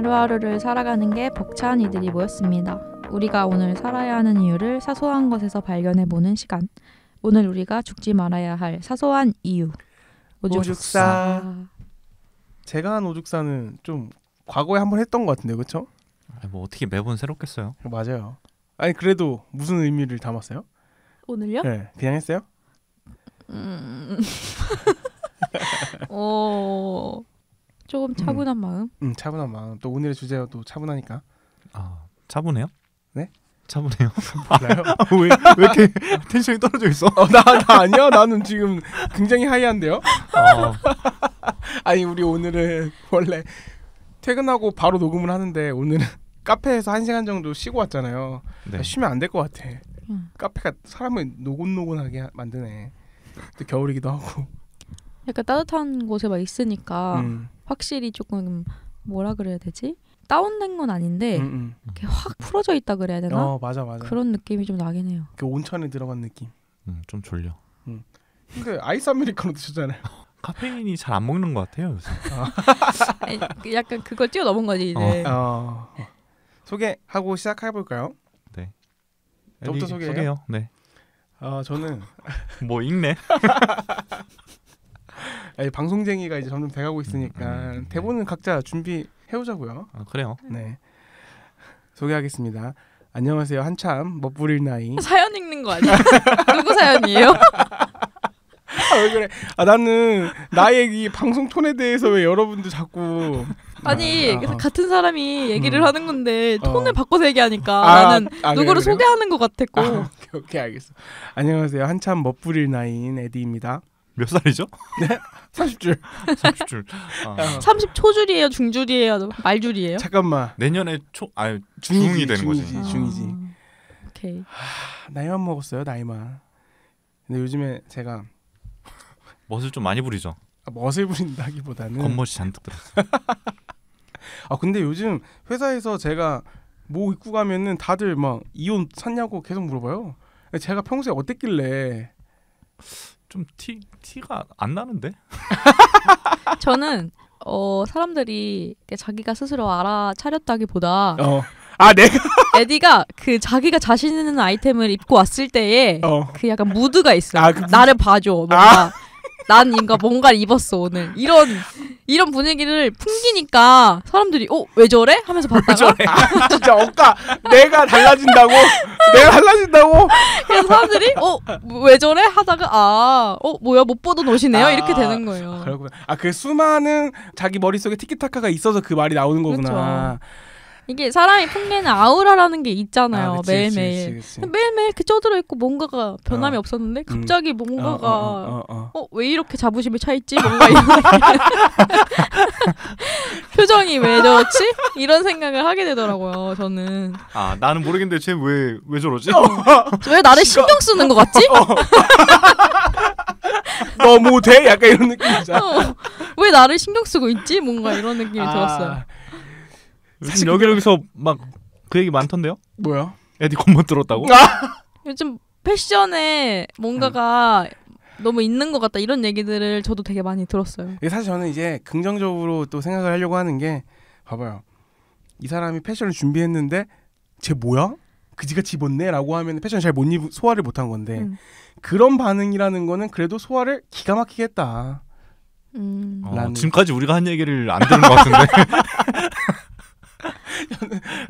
하루하루를 살아가는 게 벅찬 이들이 모였습니다. 우리가 오늘 살아야 하는 이유를 사소한 것에서 발견해보는 시간. 오늘 우리가 죽지 말아야 할 사소한 이유. 오죽사. 제가 한 오죽사는 좀 과거에 한번 했던 것 같은데, 그렇죠? 뭐 어떻게 매번 새롭겠어요? 맞아요. 아니 그래도 무슨 의미를 담았어요? 오늘요? 네, 그냥 했어요? 조금 차분한 마음. 차분한 마음. 또 오늘의 주제가 또 차분하니까. 아, 차분해요? 네? 차분해요? 몰라요? 왜 이렇게 텐션이 떨어져 있어? 나 아니야. 나는 지금 굉장히 하이한데요. 아니 우리 오늘은 원래 퇴근하고 바로 녹음을 하는데 오늘은 카페에서 1시간 정도 쉬고 왔잖아요. 네. 쉬면 안 될 것 같아. 카페가 사람을 노곤노곤하게 만드네. 또 겨울이기도 하고. 약간 따뜻한 곳에만 있으니까 확실히 조금 뭐라 그래야 되지? 다운된 건 아닌데 이렇게 확 풀어져 있다 그래야 되나? 맞아. 그런 느낌이 좀 나긴 해요. 그 온천에 들어간 느낌. 좀 졸려. 근데 아이스 아메리카노 드셨잖아요. 카페인이 잘 안 먹는 것 같아요 요새. 아니, 약간 그걸 뛰어넘은 거지 이제. 소개하고 시작해볼까요? 네. 저부터 소개해요. 네. 저는 뭐 읽네. 아니, 방송쟁이가 이제 점점 돼가고 있으니까 대본은 각자 준비해오자고요. 그래요. 네. 소개하겠습니다. 안녕하세요. 한참 멋부릴 나이. 사연 읽는 거 아니야? 누구 사연이에요? 왜 그래? 나는 나의 이 방송 톤에 대해서 왜 여러분들 자꾸 아니 같은 사람이 얘기를 하는 건데 톤을 바꿔서 얘기하니까 나는 누구를 그래요? 소개하는 것 같았고. 오케이 알겠어. 안녕하세요. 한참 멋부릴 나이인 에디입니다. 몇 살이죠? 네? 30줄. 30줄. 30초줄이에요? 중줄이에요? 말줄이에요? 잠깐만. 내년에 중이 되는 거지. 중이지. 오케이. 나이만 먹었어요. 나이만. 근데 요즘에 제가 멋을 좀 많이 부리죠. 멋을 부린다기보다는 겉멋이 잔뜩 들었어. 근데 요즘 회사에서 제가 뭐 입고 가면은 다들 막 이 옷 샀냐고 계속 물어봐요. 제가 평소에 어땠길래 좀 티가 안 나는데? 저는 사람들이 자기가 스스로 알아차렸다기보다 내가 에디가 그 자기가 자신 있는 아이템을 입고 왔을 때에 그 약간 무드가 있어. 나를 봐줘. 난 뭔가를 입었어 오늘. 이런 분위기를 풍기니까 사람들이 왜 저래? 하면서 봤다가 진짜 억까 내가 달라진다고? 그래서 사람들이 왜 저래? 하다가 뭐야 못 보던 옷이네요. 이렇게 되는 거예요. 그렇구나. 그 수많은 자기 머릿속에 티키타카가 있어서 그 말이 나오는 거구나. 그렇죠. 이게 사람이 풍기는 아우라라는 게 있잖아요. 그치, 매일매일. 그치. 매일매일 이렇게 쪄들어 있고 뭔가가 변함이 없었는데 갑자기 뭔가가 왜 이렇게 자부심에 차 있지? 뭔가 이런 표정이 왜 저렇지? 이런 생각을 하게 되더라고요. 저는. 나는 모르겠는데 쟤 왜 저러지? 왜 나를 신경 쓰는 것 같지? 너무 돼? 약간 이런 느낌이잖아. 왜 나를 신경 쓰고 있지? 뭔가 이런 느낌이 들었어요. 사실 여기저기서 막 그 얘기 많던데요? 뭐야? 에디 겉멋 들었다고? 요즘 패션에 뭔가가 너무 있는 것 같다 이런 얘기들을 저도 되게 많이 들었어요. 사실 저는 이제 긍정적으로 또 생각을 하려고 하는 게 봐봐요. 이 사람이 패션을 준비했는데 쟤 뭐야? 그지가 집었네? 라고 하면 패션 잘 소화를 못한 건데 그런 반응이라는 거는 그래도 소화를 기가 막히게 했다. 지금까지 우리가 한 얘기를 안 들은 것 같은데.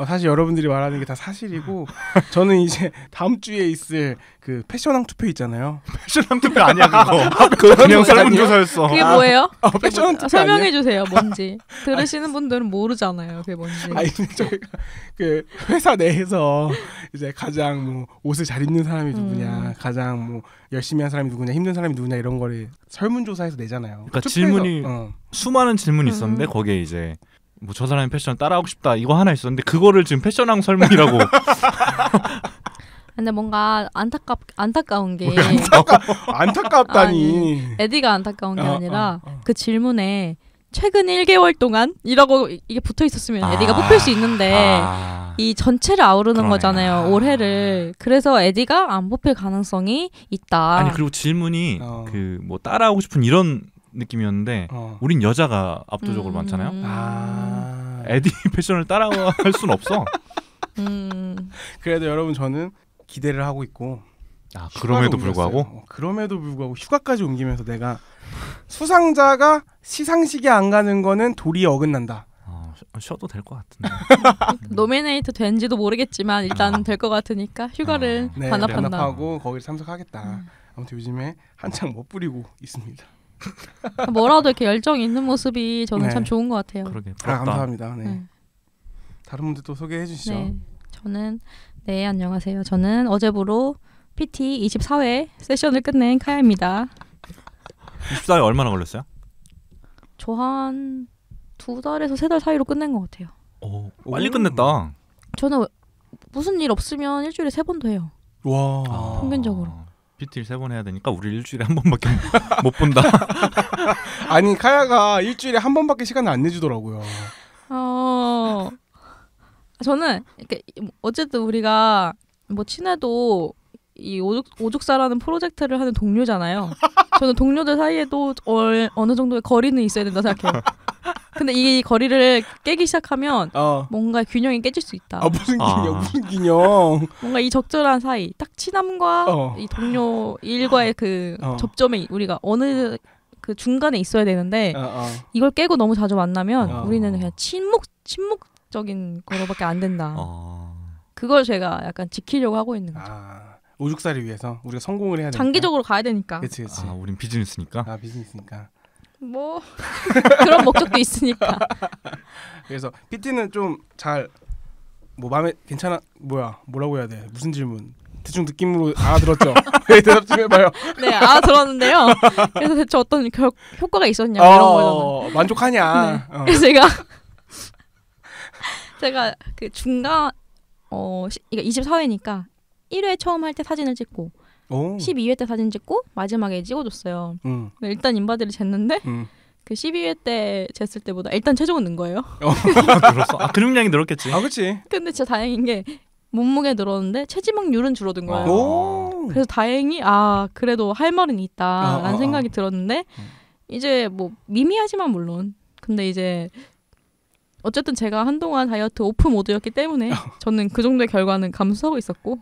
사실 여러분들이 말하는 게 다 사실이고 저는 이제 다음 주에 있을 그 패션왕 투표 있잖아요. 패션왕 투표 아니야 그거. 그냥 설문조사였어. 그게 뭐예요? 패션왕 투표 설명해 주세요. 뭔지. 들으시는 분들은 모르잖아요. 그게 뭔지. 저희가 그 회사 내에서 이제 가장 뭐 옷을 잘 입는 사람이 누구냐, 가장 뭐 열심히 한 사람이 누구냐, 힘든 사람이 누구냐 이런 거를 설문조사에서 내잖아요. 그러니까 질문이 수많은 질문이 있었는데 거기에 이제 뭐 저 사람의 패션 따라하고 싶다 이거 하나 있었는데 그거를 지금 패션왕 설문이라고. 근데 뭔가 안타까운 게 안타깝다니. 에디가 안타까운 게 아니라 그 질문에 최근 1개월 동안 이라고 이게 붙어 있었으면 에디가 뽑힐 수 있는데 이 전체를 아우르는 거잖아요. 올해를. 그래서 에디가 안 뽑힐 가능성이 있다. 아니 그리고 질문이 그 뭐 따라하고 싶은 이런 느낌이었는데 우린 여자가 압도적으로 많잖아요. 에디 패션을 따라할 순 없어. 그래도 여러분 저는 기대를 하고 있고. 그럼에도 불구하고? 그럼에도 불구하고 휴가까지 옮기면서 내가 수상자가 시상식에 안 가는 거는 도리에 어긋난다. 쉬어도 될 것 같은데. 노미네이트 된지도 모르겠지만 일단 될 것 같으니까 휴가를 반납한다. 반납하고 거기를 참석하겠다. 아무튼 요즘에 한창 멋부리고 있습니다. 뭐라도 이렇게 열정이 있는 모습이 저는 참 좋은 것 같아요. 그러게. 감사합니다. 네. 다른 분들 또 소개해 주시죠. 네, 저는 안녕하세요. 저는 어제부로 PT 24회 세션을 끝낸 카야입니다. 24회 얼마나 걸렸어요? 저 한 2달에서 3달 사이로 끝낸 것 같아요. 빨리 끝냈다. 저는 무슨 일 없으면 일주일에 3번도 해요. 와. 평균적으로. PT를 3번 해야 되니까 우리 일주일에 한 번밖에 못 본다. 아니 카야가 일주일에 한 번밖에 시간을 안 내주더라고요. 저는 이렇게 어쨌든 우리가 뭐 친해도 이 오죽사라는 프로젝트를 하는 동료잖아요. 저는 동료들 사이에도 어느 정도의 거리는 있어야 된다 생각해요. 근데 이 거리를 깨기 시작하면 뭔가 균형이 깨질 수 있다. 무슨 균형? 무슨 균형? 뭔가 이 적절한 사이, 딱 친함과 이 동료 일과의 그 접점에 우리가 어느 그 중간에 있어야 되는데 이걸 깨고 너무 자주 만나면 우리는 그냥 침묵적인 거로밖에 안 된다. 그걸 제가 약간 지키려고 하고 있는 거죠. 오죽살을 위해서 우리가 성공을 해야 되니까. 장기적으로 가야 되니까. 그치. 우린 비즈니스니까. 비즈니스니까. 뭐 그런 목적도 있으니까. 그래서 PT는 좀 잘 뭐 마음에 괜찮아 뭐라고 해야 돼? 무슨 질문? 대충 느낌으로 알아들었죠? 대답 좀 해봐요. 네, 알아들었는데요. 그래서 대체 어떤 효과가 있었냐 이런 거잖아요. 만족하냐? 네. 그래서 제가 그 중간 이게 24회니까 1회 처음 할 때 사진을 찍고 12회 때 사진 찍고 마지막에 찍어줬어요. 일단 인바디를 쟀는데 그 12회 때 쟀을 때보다 일단 체중은 는 거예요. 늘었어? 근육량이 늘었겠지. 그렇지. 근데 진짜 다행인 게 몸무게 늘었는데 체지방률은 줄어든 거예요. 그래서 다행히 그래도 할 말은 있다라는 생각이 들었는데 이제 뭐 미미하지만 물론 근데 이제 어쨌든 제가 한동안 다이어트 오프 모드였기 때문에 저는 그 정도의 결과는 감수하고 있었고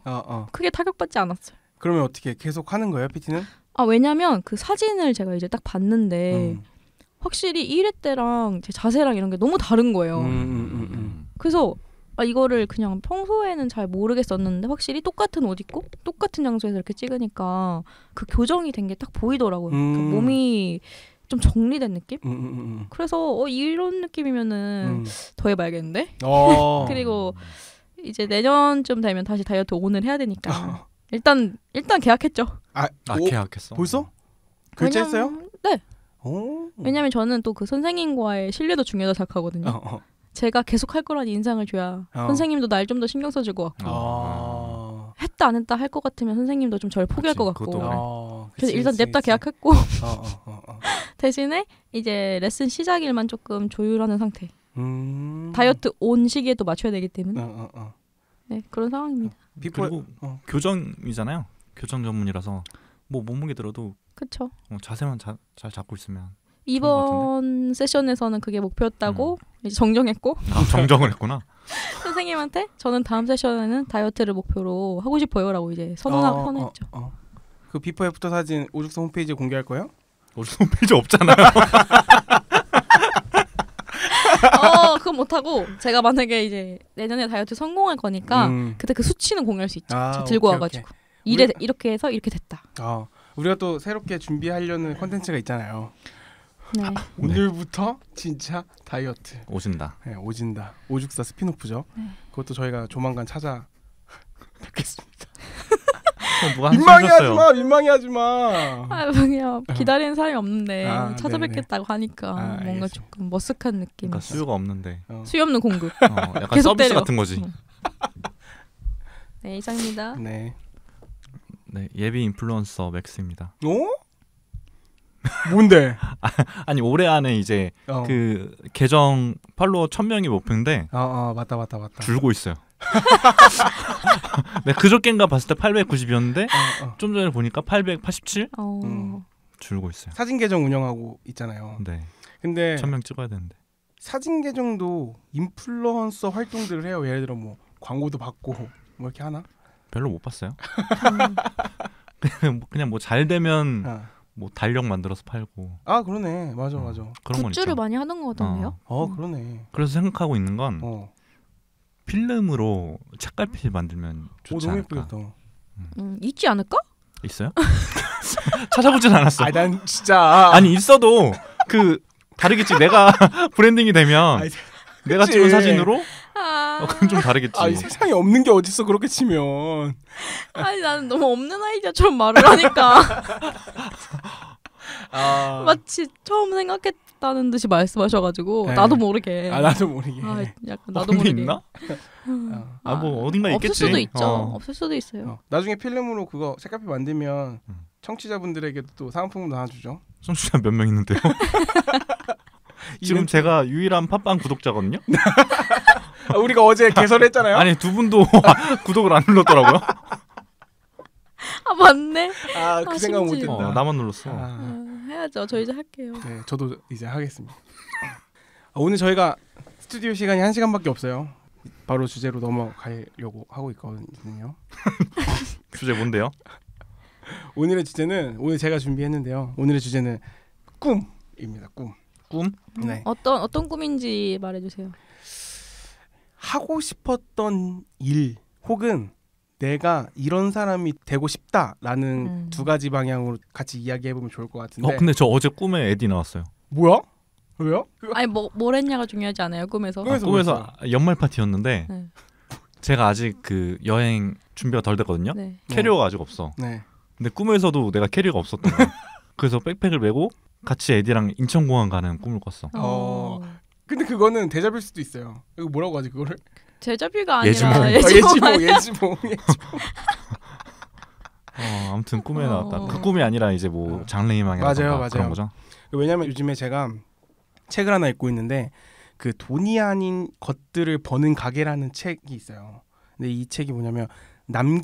크게 타격받지 않았어요. 그러면 어떻게 계속 하는 거예요, PT는? 왜냐면 그 사진을 제가 이제 딱 봤는데 확실히 1회 때랑 제 자세랑 이런 게 너무 다른 거예요. 그래서 이거를 그냥 평소에는 잘 모르겠었는데 확실히 똑같은 옷 입고 똑같은 장소에서 이렇게 찍으니까 그 교정이 된 게 딱 보이더라고요. 그러니까 몸이 좀 정리된 느낌? 그래서 이런 느낌이면은 더 해봐야겠는데? 그리고 이제 내년쯤 되면 다시 다이어트 ON을 해야 되니까 일단 계약했죠. 계약했어? 벌써? 결제했어요? 네. 왜냐면 저는 또 그 선생님과의 신뢰도 중요하다 생각하거든요. 제가 계속 할 거란 인상을 줘야 선생님도 날 좀 더 신경 써줄 것 같고 했다 안 했다 할 것 같으면 선생님도 좀 저를 포기할 것 같고 그래서 일단 냅다 계약했고 대신에 이제 레슨 시작일만 조금 조율하는 상태. 다이어트 온 시기에도 맞춰야 되기 때문에 네 그런 상황입니다. 그리고 교정이잖아요. 교정 전문이라서 뭐 몸무게 들어도 그쵸. 자세만 잘 잡고 있으면 이번 세션에서는 그게 목표였다고 이제 정정했고 정정을 했구나. 선생님한테 저는 다음 세션에는 다이어트를 목표로 하고 싶어요라고 이제 선언했죠. 그 비포 애프터 사진 오죽사 홈페이지에 공개할 거예요? 오죽사 홈페이지 없잖아요. 그건 못하고 제가 만약에 이제 내년에 다이어트 성공할 거니까 그때 그 수치는 공개할 수 있죠. 들고 와가지고 이렇게 해서 이렇게 됐다. 우리가 또 새롭게 준비하려는 콘텐츠가 있잖아요. 네. 오늘부터 진짜 다이어트 오진다. 네, 오진다. 오죽사 스피노프죠. 네. 그것도 저희가 조만간 찾아뵙겠습니다. 민망해하지 마. 그냥 기다리는 사람이 없는데 찾아뵙겠다고 하니까 뭔가 알겠어요. 조금 머쓱한 느낌. 그러니까 수요가 없는데. 수요 없는 공급. 약간 계속 서비스 때려. 같은 거지. 네, 이상입니다. 네, 예비 인플루언서 맥스입니다. 뭔데? 아니 올해 안에 이제 그 계정 팔로워 1000명이 목표인데 맞다. 줄고 있어요. 네, 그저께인가 봤을 때 890이었는데 좀 전에 보니까 887 줄고 있어요. 사진 계정 운영하고 있잖아요. 네. 근데 1000명 찍어야 되는데 사진 계정도 인플루언서 활동들을 해요. 예를 들어 뭐 광고도 받고 뭐 이렇게 하나? 별로 못 봤어요. 그냥 뭐 잘 되면 뭐 달력 만들어서 팔고. 아 그러네. 맞아. 그런 굿즈를 많이 하는 거 같던데요? 그러네. 그래서 생각하고 있는 건 필름으로 책갈피 만들면 좋지 않을까. 있지 않을까? 있어요? 찾아보진 않았어. 난 진짜 아니 있어도 그 다르겠지. 내가 브랜딩이 되면 내가 찍은 사진으로 그건 좀 다르겠지. 세상에 없는 게 어딨어 그렇게 치면. 나는 너무 없는 아이디어처럼 말을 하니까 마치 처음 생각했다는 듯이 말씀하셔가지고. 네. 나도 모르게. 약간 나도 모르게. 있나? 뭐 어딘가 있겠지. 없을 수도 있죠. 없을 수도 있어요. 나중에 필름으로 그거 색깔피 만들면 청취자분들에게도 또 사은품도 하나 주죠. 청취자 몇 명 있는데요? 지금 제가 유일한 팟빵 구독자거든요. 우리가 어제 개설했잖아요. 아니 두 분도 구독을 안 눌렀더라고요. 맞네. 그 생각 못했다. 나만 눌렀어. 해야죠. 저 이제 할게요. 네, 저도 이제 하겠습니다. 오늘 저희가 스튜디오 시간이 1시간밖에 없어요. 바로 주제로 넘어가려고 하고 있거든요. 주제 뭔데요? 오늘의 주제는 오늘 제가 준비했는데요. 오늘의 주제는 꿈입니다. 꿈? 네. 어떤 꿈인지 말해주세요. 하고 싶었던 일 혹은 내가 이런 사람이 되고 싶다라는 두 가지 방향으로 같이 이야기해보면 좋을 것 같은데. 근데 저 어제 꿈에 에디 나왔어요. 뭐야? 왜요? 아니 뭘 했냐가 중요하지 않아요? 꿈에서 연말 파티였는데 네. 제가 아직 그 여행 준비가 덜 됐거든요. 네. 캐리어가 아직 없어. 네. 근데 꿈에서도 내가 캐리어가 없었던 거야. 그래서 백팩을 메고 같이 에디랑 인천공항 가는 꿈을 꿨어. 근데 그거는 데자뷰일 수도 있어요. 이거 뭐라고 하지 그거를? 데자뷰가 아니라 예지몽. 아무튼 꿈에 나왔다. 그 꿈이 아니라 이제 뭐 장래희망이나 그런 거죠. 왜냐면 요즘에 제가 책을 하나 읽고 있는데 그 돈이 아닌 것들을 버는 가게라는 책이 있어요. 근데 이 책이 뭐냐면 남형석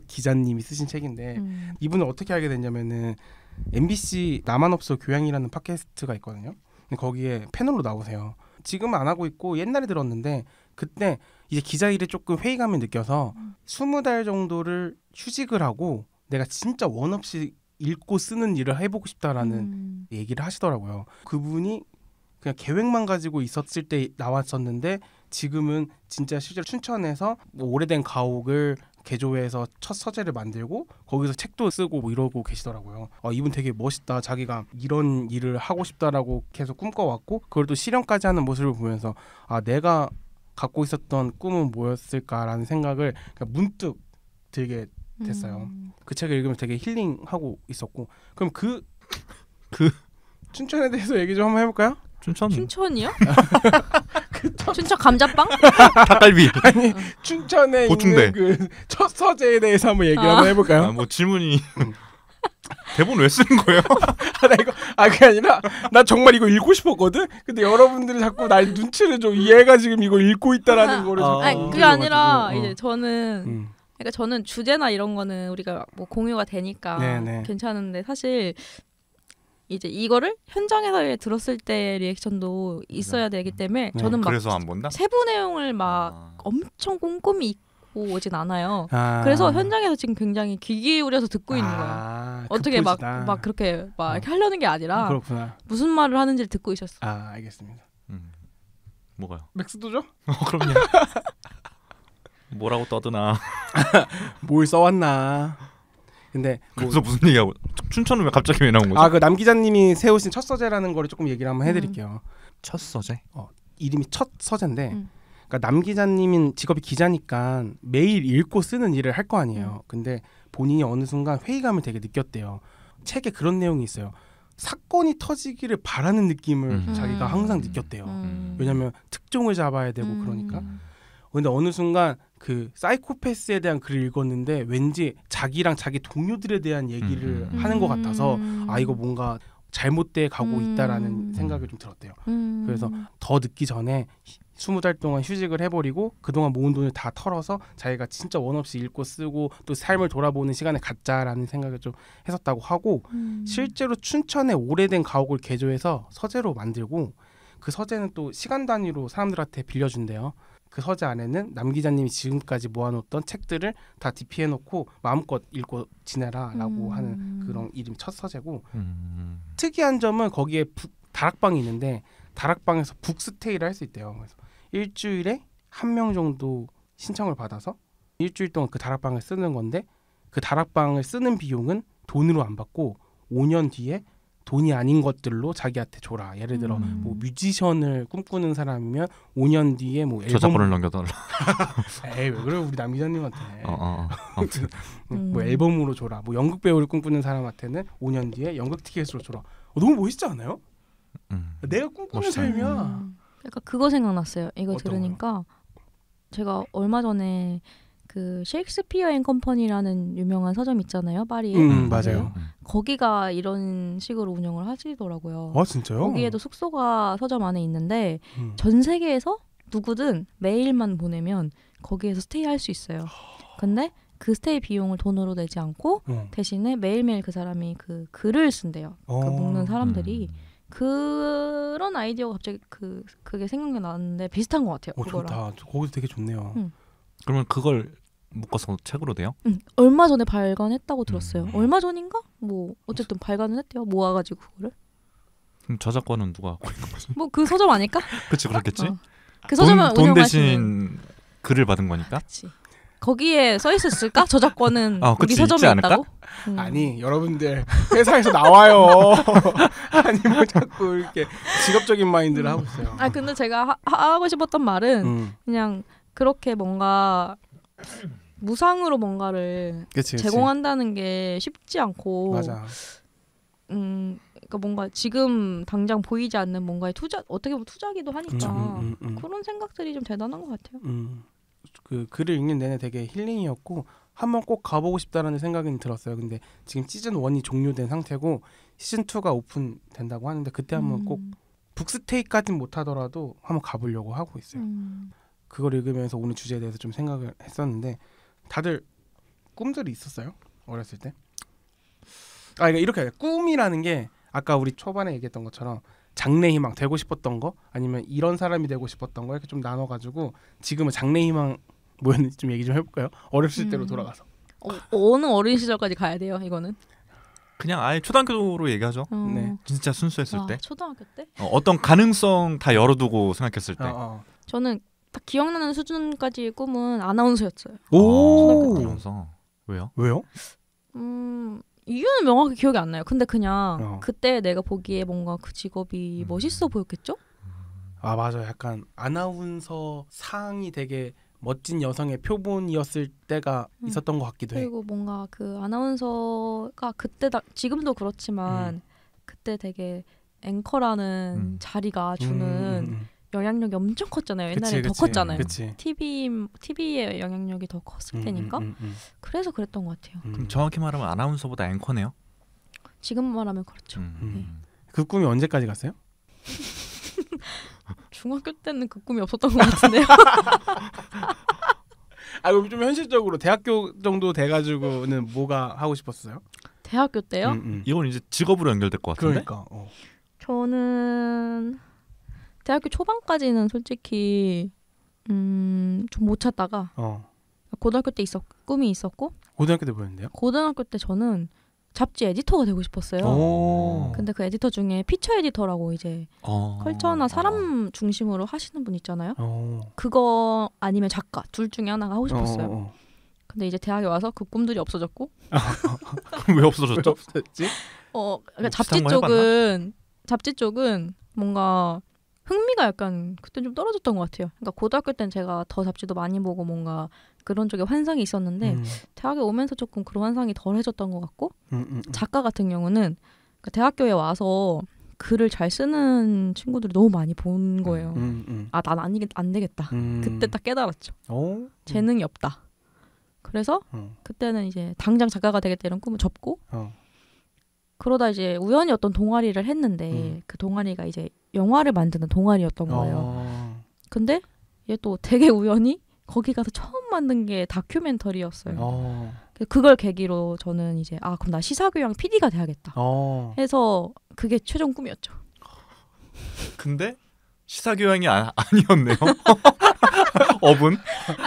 기자님이 쓰신 책인데 이분을 어떻게 알게 됐냐면은 MBC 나만 없어 교양이라는 팟캐스트가 있거든요. 근데 거기에 패널로 나오세요. 지금은 안 하고 있고 옛날에 들었는데 그때 이제 기자 일에 조금 회의감을 느껴서 20달 정도를 휴직을 하고 내가 진짜 원 없이 읽고 쓰는 일을 해보고 싶다라는 얘기를 하시더라고요. 그분이 그냥 계획만 가지고 있었을 때 나왔었는데 지금은 진짜 실제로 춘천에서 뭐 오래된 가옥을 개조해서 첫 서재를 만들고 거기서 책도 쓰고 뭐 이러고 계시더라고요. 이분 되게 멋있다. 자기가 이런 일을 하고 싶다라고 계속 꿈꿔왔고 그걸 또 실현까지 하는 모습을 보면서 내가 갖고 있었던 꿈은 뭐였을까라는 생각을 문득 들게 됐어요. 그 책을 읽으면서 되게 힐링하고 있었고. 그럼 그 춘천에 대해서 얘기 좀 한번 해볼까요? 춘천이요? 춘천 감자빵? 닭갈비. 아니 춘천에 있는 그 첫 서재에 대해서 한번 얘기 한번 해볼까요? 뭐 질문이 대본 왜 쓰는 거예요? 그게 아니라 나 정말 이거 읽고 싶었거든. 근데 여러분들이 자꾸 날 눈치를 줘. 얘가 지금 이거 읽고 있다라는 거를. 그게 아니라 이제 저는. 그러니까 저는 주제나 이런 거는 우리가 뭐 공유가 되니까 괜찮은데 사실 이제 이거를 현장에서 들었을 때 리액션도 있어야 되기 때문에 저는 막 그래서 안 본다? 세부 내용을 막 엄청 꼼꼼히 읽고 오진 않아요. 그래서 현장에서 지금 굉장히 귀 기울여서 듣고 있는 거예요. 어떻게 막 그렇게 막 이렇게 하려는 게 아니라 그렇구나. 무슨 말을 하는지를 듣고 있었어. 알겠습니다. 뭐가요? 맥스도죠? 그럼요. 뭐라고 떠드나. 뭘 써왔나. 근데 그래서 무슨 얘기하고 춘천은 왜 갑자기 왜 나온 거죠? 그 남 기자님이 세우신 첫 서재라는 거를 조금 얘기를 한번 해드릴게요. 첫 서재? 이름이 첫 서재인데 그러니까 남 기자님은 직업이 기자니까 매일 읽고 쓰는 일을 할 거 아니에요. 근데 본인이 어느 순간 회의감을 되게 느꼈대요. 책에 그런 내용이 있어요. 사건이 터지기를 바라는 느낌을 자기가 항상 느꼈대요. 왜냐하면 특종을 잡아야 되고 그러니까. 근데 어느 순간 그 사이코패스에 대한 글을 읽었는데 왠지 자기랑 자기 동료들에 대한 얘기를 하는 것 같아서 이거 뭔가 잘못돼 가고 있다라는 생각이 좀 들었대요. 그래서 더 늦기 전에 20달 동안 휴직을 해버리고 그동안 모은 돈을 다 털어서 자기가 진짜 원 없이 읽고 쓰고 또 삶을 돌아보는 시간을 갖자라는 생각을 좀 했었다고 하고 실제로 춘천에 오래된 가옥을 개조해서 서재로 만들고 그 서재는 또 시간 단위로 사람들한테 빌려준대요. 그 서재 안에는 남 기자님이 지금까지 모아놓던 책들을 다 DP해놓고 마음껏 읽고 지내라라고 하는 그런 이름 첫 서재고 특이한 점은 거기에 다락방이 있는데 다락방에서 북스테이를 할 수 있대요. 그래서 일주일에 1명 정도 신청을 받아서 일주일 동안 그 다락방을 쓰는 건데 그 다락방을 쓰는 비용은 돈으로 안 받고 5년 뒤에 돈이 아닌 것들로 자기한테 줘라. 예를 들어 뭐 뮤지션을 꿈꾸는 사람이면 5년 뒤에 뭐 앨범 저작권을 넘겨달라. 에이 왜 그래 우리 남 기자님한테. 뭐 앨범으로 줘라. 뭐 연극 배우를 꿈꾸는 사람한테는 5년 뒤에 연극 티켓으로 줘라. 너무 멋있지 않아요? 내가 꿈꾸는 삶이야. 약간 그거 생각났어요. 이거 어떤 들으니까 거요? 제가 얼마 전에 그 셰익스피어 앤 컴퍼니라는 유명한 서점 있잖아요, 파리에. 맞아요. 거기가 이런 식으로 운영을 하시더라고요. 아 진짜요? 거기에도 숙소가 서점 안에 있는데 전 세계에서 누구든 메일만 보내면 거기에서 스테이할 수 있어요. 근데 그 스테이 비용을 돈으로 내지 않고 대신에 매일매일 그 사람이 그 글을 쓴대요. 그 묵는 사람들이. 그런 아이디어가 갑자기 그게 생각이 나는데 비슷한 것 같아요. 좋다. 거기도 되게 좋네요. 그러면 그걸 묶어서 책으로 돼요? 얼마 전에 발간했다고 들었어요. 얼마 전인가? 뭐 어쨌든 발간을 했대요. 모아가지고 그거를. 그럼 저작권은 누가 갖고 있는 거지? 뭐 그 서점 아닐까? 그치 그렇겠지. 그 서점은 돈 대신 글을 받은 거니까. 그치. 거기에 써 있었을까? 저작권은 우리 서점에 않을까? 있다고? 아니 여러분들 회사에서 나와요. 아니 뭐 자꾸 이렇게 직업적인 마인드를 하고 있어요. 아 근데 제가 하고 싶었던 말은 그냥 그렇게 뭔가 무상으로 뭔가를 그치. 제공한다는 게 쉽지 않고 맞아. 그러니까 뭔가 지금 당장 보이지 않는 뭔가의 투자 어떻게 보면 투자기도 하니까 그런 생각들이 좀 대단한 것 같아요. 그 글을 읽는 내내 되게 힐링이었고 한번 꼭 가보고 싶다라는 생각이 들었어요. 근데 지금 시즌 1이 종료된 상태고 시즌 2가 오픈된다고 하는데 그때 한번 꼭 북스테이까지는 못하더라도 한번 가보려고 하고 있어요. 그걸 읽으면서 오늘 주제에 대해서 좀 생각을 했었는데 다들 꿈들이 있었어요? 어렸을 때? 그러니까 이렇게 해요. 꿈이라는 게 아까 우리 초반에 얘기했던 것처럼 장래희망 되고 싶었던 거 아니면 이런 사람이 되고 싶었던 거 이렇게 좀 나눠가지고 지금은 장래희망 뭐였는지 좀 얘기 좀 해볼까요? 어렸을 때로 돌아가서 어느 어린 시절까지 가야 돼요 이거는? 그냥 아예 초등학교로 얘기하죠. 네. 진짜 순수했을 때. 초등학교 때? 어떤 가능성 다 열어두고 생각했을 때. 저는 딱 기억나는 수준까지의 꿈은 아나운서였어요. 오. 아나운서. 왜요? 이유는 명확히 기억이 안 나요. 근데 그냥 그때 내가 보기에 뭔가 그 직업이 멋있어 보였겠죠? 아 맞아요. 약간 아나운서 상이 되게 멋진 여성의 표본이었을 때가 있었던 것 같기도 해. 그리고 뭔가 그 아나운서가 그때 지금도 그렇지만 그때 되게 앵커라는 자리가 주는 영향력이 엄청 컸잖아요. 옛날에 더 컸잖아요. TV의 영향력이 더 컸을 테니까. 그래서 그랬던 것 같아요. 그럼 정확히 말하면 아나운서보다 앵커네요? 지금 말하면 그렇죠. 네. 그 꿈이 언제까지 갔어요? 중학교 때는 그 꿈이 없었던 것 같은데요. 아 그럼 좀 현실적으로 대학교 정도 돼가지고는 뭐가 하고 싶었어요? 대학교 때요? 이건 이제 직업으로 연결될 것 같은데? 그러니까. 저는 대학교 초반까지는 솔직히 좀 못 찾다가 고등학교 때 꿈이 있었고. 고등학교 때 뭐였는데요? 고등학교 때 저는 잡지 에디터가 되고 싶었어요. 근데 그 에디터 중에 피처 에디터라고 이제 컬처나 사람 중심으로 하시는 분 있잖아요. 그거 아니면 작가 둘 중에 하나가 하고 싶었어요. 근데 이제 대학에 와서 그 꿈들이 없어졌고. 왜 없어졌죠? 그러니까 잡지 쪽은 뭔가 흥미가 약간 그때 좀 떨어졌던 것 같아요. 그러니까 고등학교 때는 제가 더 잡지도 많이 보고 뭔가 그런 쪽에 환상이 있었는데 대학에 오면서 조금 그런 환상이 덜해졌던 것 같고 작가 같은 경우는 그러니까 대학교에 와서 글을 잘 쓰는 친구들이 너무 많이 본 거예요. 아, 난 안 되겠다. 그때 딱 깨달았죠. 재능이 없다. 그래서 그때는 이제 당장 작가가 되겠다 이런 꿈을 접고 그러다 이제 우연히 어떤 동아리를 했는데 그 동아리가 이제 영화를 만드는 동아리였던 거예요. 근데 얘 또 되게 우연히 거기 가서 처음 만든 게 다큐멘터리였어요. 그걸 계기로 저는 이제 그럼 나 시사교양 PD가 돼야겠다 해서 그게 최종 꿈이었죠. 근데 시사교양이 아니었네요. 업은?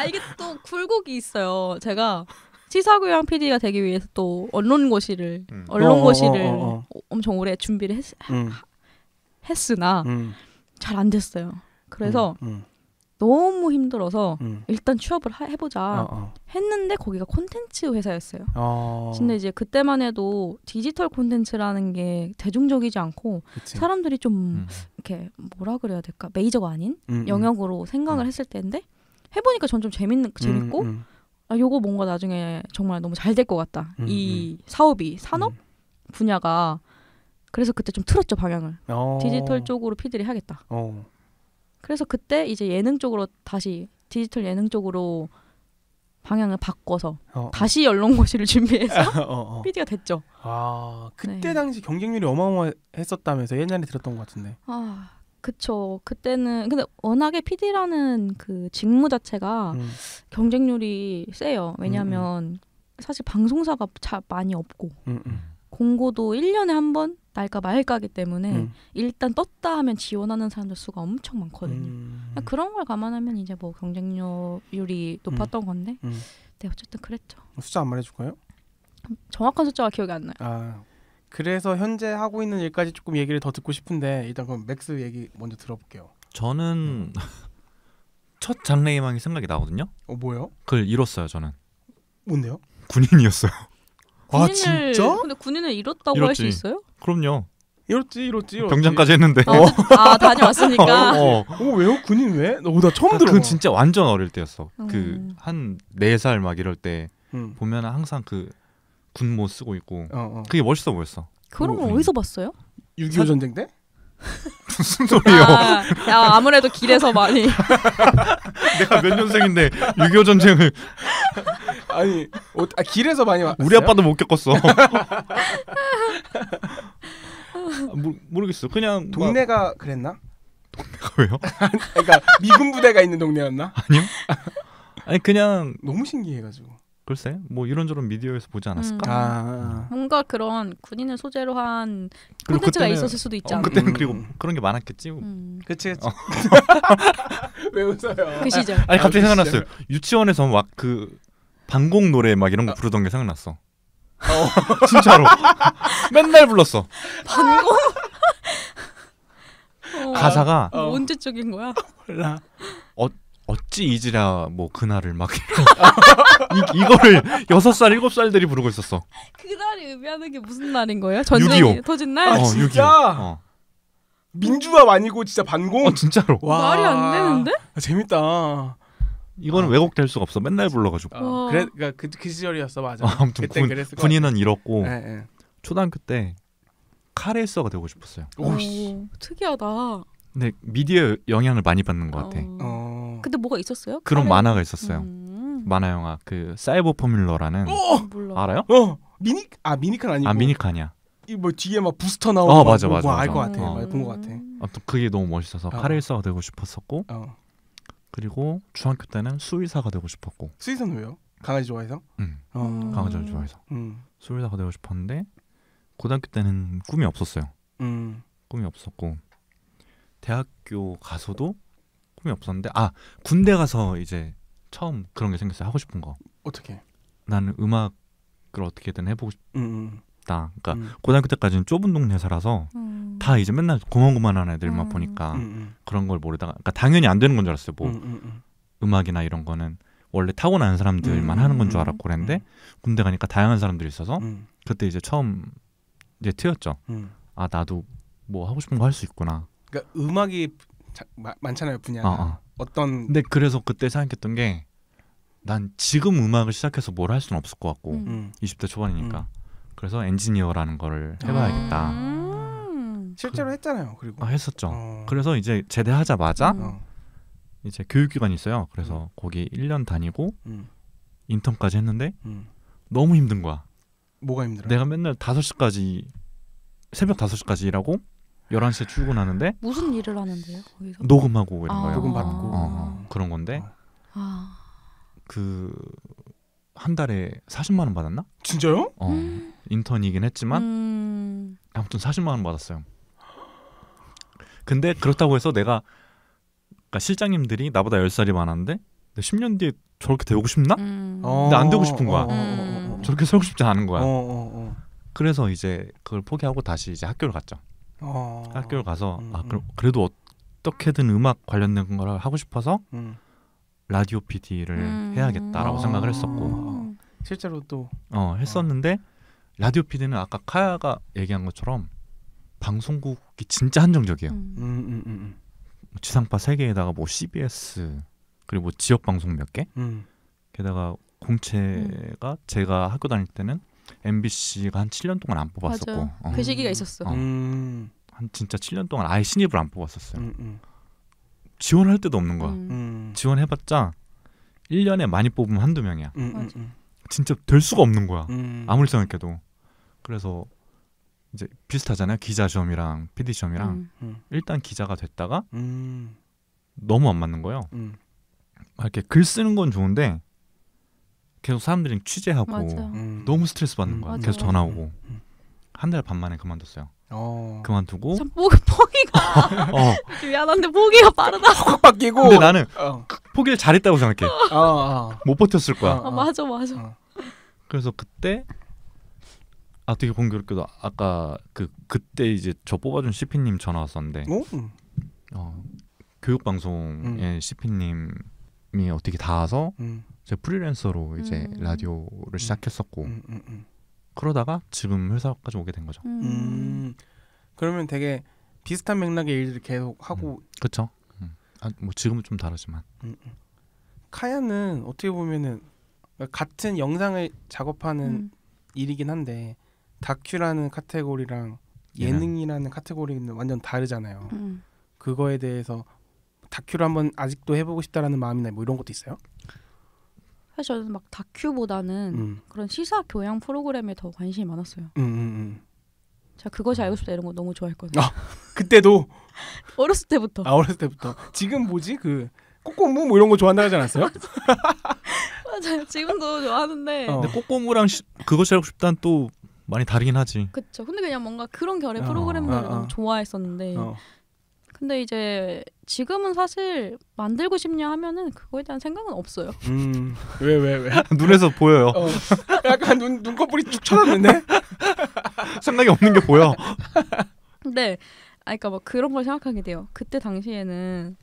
이게 또 굴곡이 있어요. 제가 시사교양 PD가 되기 위해서 또 언론고시를 엄청 오래 준비를 했으나 잘 안 됐어요. 그래서 너무 힘들어서 일단 취업을 해보자 했는데 거기가 콘텐츠 회사였어요. 근데 이제 그때만 해도 디지털 콘텐츠라는 게 대중적이지 않고 그치. 사람들이 좀 이렇게 뭐라 그래야 될까 메이저가 아닌 영역으로 생각을 했을 때인데 해보니까 전 좀 재밌고 요거 뭔가 나중에 정말 너무 잘 될 것 같다. 이 사업이 산업 분야가 그래서 그때 좀 틀었죠 방향을. 디지털 쪽으로 PD를 해야겠다. 그래서 그때 이제 예능 쪽으로 다시 디지털 예능 쪽으로 방향을 바꿔서 다시 언론고시를 준비해서 PD가 됐죠. 그때 네. 당시 경쟁률이 어마어마했었다면서 옛날에 들었던 것 같은데. 그쵸. 그때는 근데 워낙에 PD라는 그 직무 자체가 경쟁률이 세요. 왜냐하면 사실 방송사가 많이 없고 공고도 1년에 한 번 날까 말까기 때문에 일단 떴다 하면 지원하는 사람들 수가 엄청 많거든요. 그런 걸 감안하면 이제 뭐 경쟁률이 높았던 건데 네 어쨌든 그랬죠. 숫자 안 말해줄까요? 정확한 숫자가 기억이 안 나요. 그래서 현재 하고 있는 일까지 조금 얘기를 더 듣고 싶은데 일단 그럼 맥스 얘기 먼저 들어볼게요. 저는 첫 장래희망이 생각이 나거든요. 뭐요? 그걸 이뤘어요 저는. 뭔데요? 군인이었어요. 진짜? 근데 군인을 이뤘다고 할 수 있어요? 그럼요. 이뤘지. 병장까지 했는데. 다녀왔으니까. 왜요? 군인 왜? 나 처음 들어. 그건 진짜 완전 어릴 때였어. 그 한 4살 막 이럴 때 보면 항상 그 군모 쓰고 있고 그게 멋있어 보였어. 그런 걸 어디서 봤어요? 6.25 전쟁 때? 무슨 소리예요? 아무래도 길에서 많이. 내가 몇 년생인데 6.25 전쟁을 아니 길에서 많이 왔어요? 우리 아빠도 못 겪었어. 모르겠어. 그냥 동네가 그랬나? 동네가 왜요? 그러니까 미군 부대가 있는 동네였나? 아니요. 아니 그냥 너무 신기해가지고. 글쎄 뭐 이런저런 미디어에서 보지 않았을까? 뭔가 그런 군인을 소재로 한 콘텐츠가 있었을 수도 있지 않나? 그때는 그리고 그런 게 많았겠지. 그치. 왜 웃어요? 그 시절. 아니 갑자기 생각났어요. 유치원에서 막 그 방공 노래 막 이런 거 부르던 게 생각났어. 진짜로. 맨날 불렀어. 방공? 가사가 언제 쪽인 거야? 몰라. 어찌 잊으랴 뭐 그날을 막 이거를 6살 7살들이 부르고 있었어. 그날이 의미하는 게 무슨 날인 거예요? 전쟁이 터진 날? 진짜? 민주화 아니고 진짜 반공? 진짜로. 말이 안 되는데? 재밌다. 이거는 왜곡될 수가 없어. 맨날 불러가지고. 그러니까 그 시절이었어. 맞아. 아무튼 군인은 잃었고 초등학교 때 카레이서가 되고 싶었어요. 오, 특이하다. 근데 미디어 영향을 많이 받는 것 같아. 근데 뭐가 있었어요? 그런 만화가 있었어요. 만화 영화 그 사이버 포뮬러라는. 알아요? 미니칸 아니고. 미니칸이야. 이 뭐 뒤에 막 부스터 나오고. 맞아. 알 것 같아. 본 것 같아. 아무튼 그게 너무 멋있어서 카레이서가 되고 싶었었고. 그리고 중학교 때는 수의사가 되고 싶었고. 수의사는 왜요? 강아지 좋아해서? 강아지를 좋아해서. 수의사가 되고 싶었는데 고등학교 때는 꿈이 없었어요. 꿈이 없었고 대학교 가서도 꿈이 없었는데 군대 가서 이제 처음 그런 게 생겼어요. 하고 싶은 거. 어떻게? 나는 음악을 어떻게든 해보고 싶다. 그러니까 고등학교 때까지는 좁은 동네 살아서 다 이제 맨날 고만고만한 애들만 보니까 그런 걸 모르다가 그러니까 당연히 안 되는 건 줄 알았어요. 뭐 음악이나 이런 거는 원래 타고난 사람들만 하는 건 줄 알았고 그랬는데 군대 가니까 다양한 사람들이 있어서 그때 이제 처음 이제 트였죠. 나도 뭐 하고 싶은 거 할 수 있구나. 그러니까 음악이 많잖아요 분야가. 어떤. 근데 그래서 그때 생각했던 게 난 지금 음악을 시작해서 뭘 할 수는 없을 것 같고 20대 초반이니까 그래서 엔지니어라는 거를 해봐야겠다. 실제로 했잖아요. 그리고 했었죠. 그래서 이제 제대하자마자 이제 교육기관이 있어요. 그래서 거기 1년 다니고 인턴까지 했는데 너무 힘든 거야. 뭐가 힘들어요? 내가 맨날 5시까지 새벽 5시까지 일하고 11시에 출근하는데 무슨 일을 하는데요? 거기서? 녹음하고 이런 거예요. 녹음 받고 그런 건데 그 한 달에 40만 원 받았나? 진짜요? 인턴이긴 했지만 아무튼 40만 원 받았어요. 근데 그렇다고 해서 내가 그러니까 실장님들이 나보다 10살이 많았는데 10년 뒤에 저렇게 되고 싶나? 근데 안 되고 싶은 거야. 저렇게 살고 싶지 않은 거야. 그래서 이제 그걸 포기하고 다시 이제 학교를 갔죠. 학교를 가서 그래도 어떻게든 음악 관련된 걸 하고 싶어서 라디오 PD를 해야겠다라고 생각을 했었고 실제로 또 했었는데 라디오 PD는 아까 카야가 얘기한 것처럼 방송국이 진짜 한정적이에요. 지상파 3개에다가 뭐 CBS 그리고 뭐 지역 방송 몇 개? 게다가 공채가 제가 학교 다닐 때는 MBC가 한 7년 동안 안 뽑았었고 그 시기가 있었어. 한 진짜 7년 동안 아예 신입을 안 뽑았었어요. 지원할 데도 없는 거야. 지원해봤자 1년에 많이 뽑으면 한두 명이야. 진짜 될 수가 없는 거야. 아무리 생각해도. 그래서 이제 비슷하잖아요. 기자 시험이랑 PD 시험이랑 일단 기자가 됐다가 너무 안 맞는 거예요. 이렇게 글 쓰는 건 좋은데 계속 사람들이 취재하고 너무 스트레스 받는 거야. 계속 전화 오고 한 달 반 만에 그만뒀어요. 그만두고 참 포기가 미안한데 포기가 빠르다. 확 바뀌고. 근데 나는 포기를 잘했다고 생각해. 못 버텼을 거야. 맞아. 그래서 그때 되게 공교롭게도 아까 그때 이제 저 뽑아준 CP님 전화 왔었는데 교육방송의 CP님이 어떻게 닿아서 제가 프리랜서로 이제 라디오를 시작했었고 그러다가 지금 회사까지 오게 된 거죠. 그러면 되게 비슷한 맥락의 일들을 계속 하고 그렇죠. 뭐 지금은 좀 다르지만 카야는 어떻게 보면은 같은 영상을 작업하는 일이긴 한데 다큐라는 카테고리랑 예능이라는 카테고리는 완전 다르잖아요. 그거에 대해서 다큐를 한번 아직도 해보고 싶다라는 마음이나 뭐 이런 것도 있어요? 사실 저는 막 다큐보다는 그런 시사 교양 프로그램에 더 관심이 많았어요. 제가 그것이 알고 싶다 이런 거 너무 좋아했거든요. 그때도? 어렸을 때부터. 어렸을 때부터. 지금 뭐지? 그 꼬꼬무 뭐 이런 거 좋아한다 하지 않았어요? 맞아요. 지금도 좋아하는데. 근데 꼬꼬무랑 그것이 알고 싶다는 또 많이 다르긴 하지. 그렇죠. 근데 그냥 뭔가 그런 결의 프로그램들을 너무 좋아했었는데 근데 이제 지금은 사실 만들고 싶냐 하면은 그거에 대한 생각은 없어요. 왜? 눈에서 보여요. 약간 눈꺼풀이 쭉 쳐졌는데? 생각이 없는 게 보여. 근데 그러니까 뭐 그런 걸 생각하게 돼요. 그때 당시에는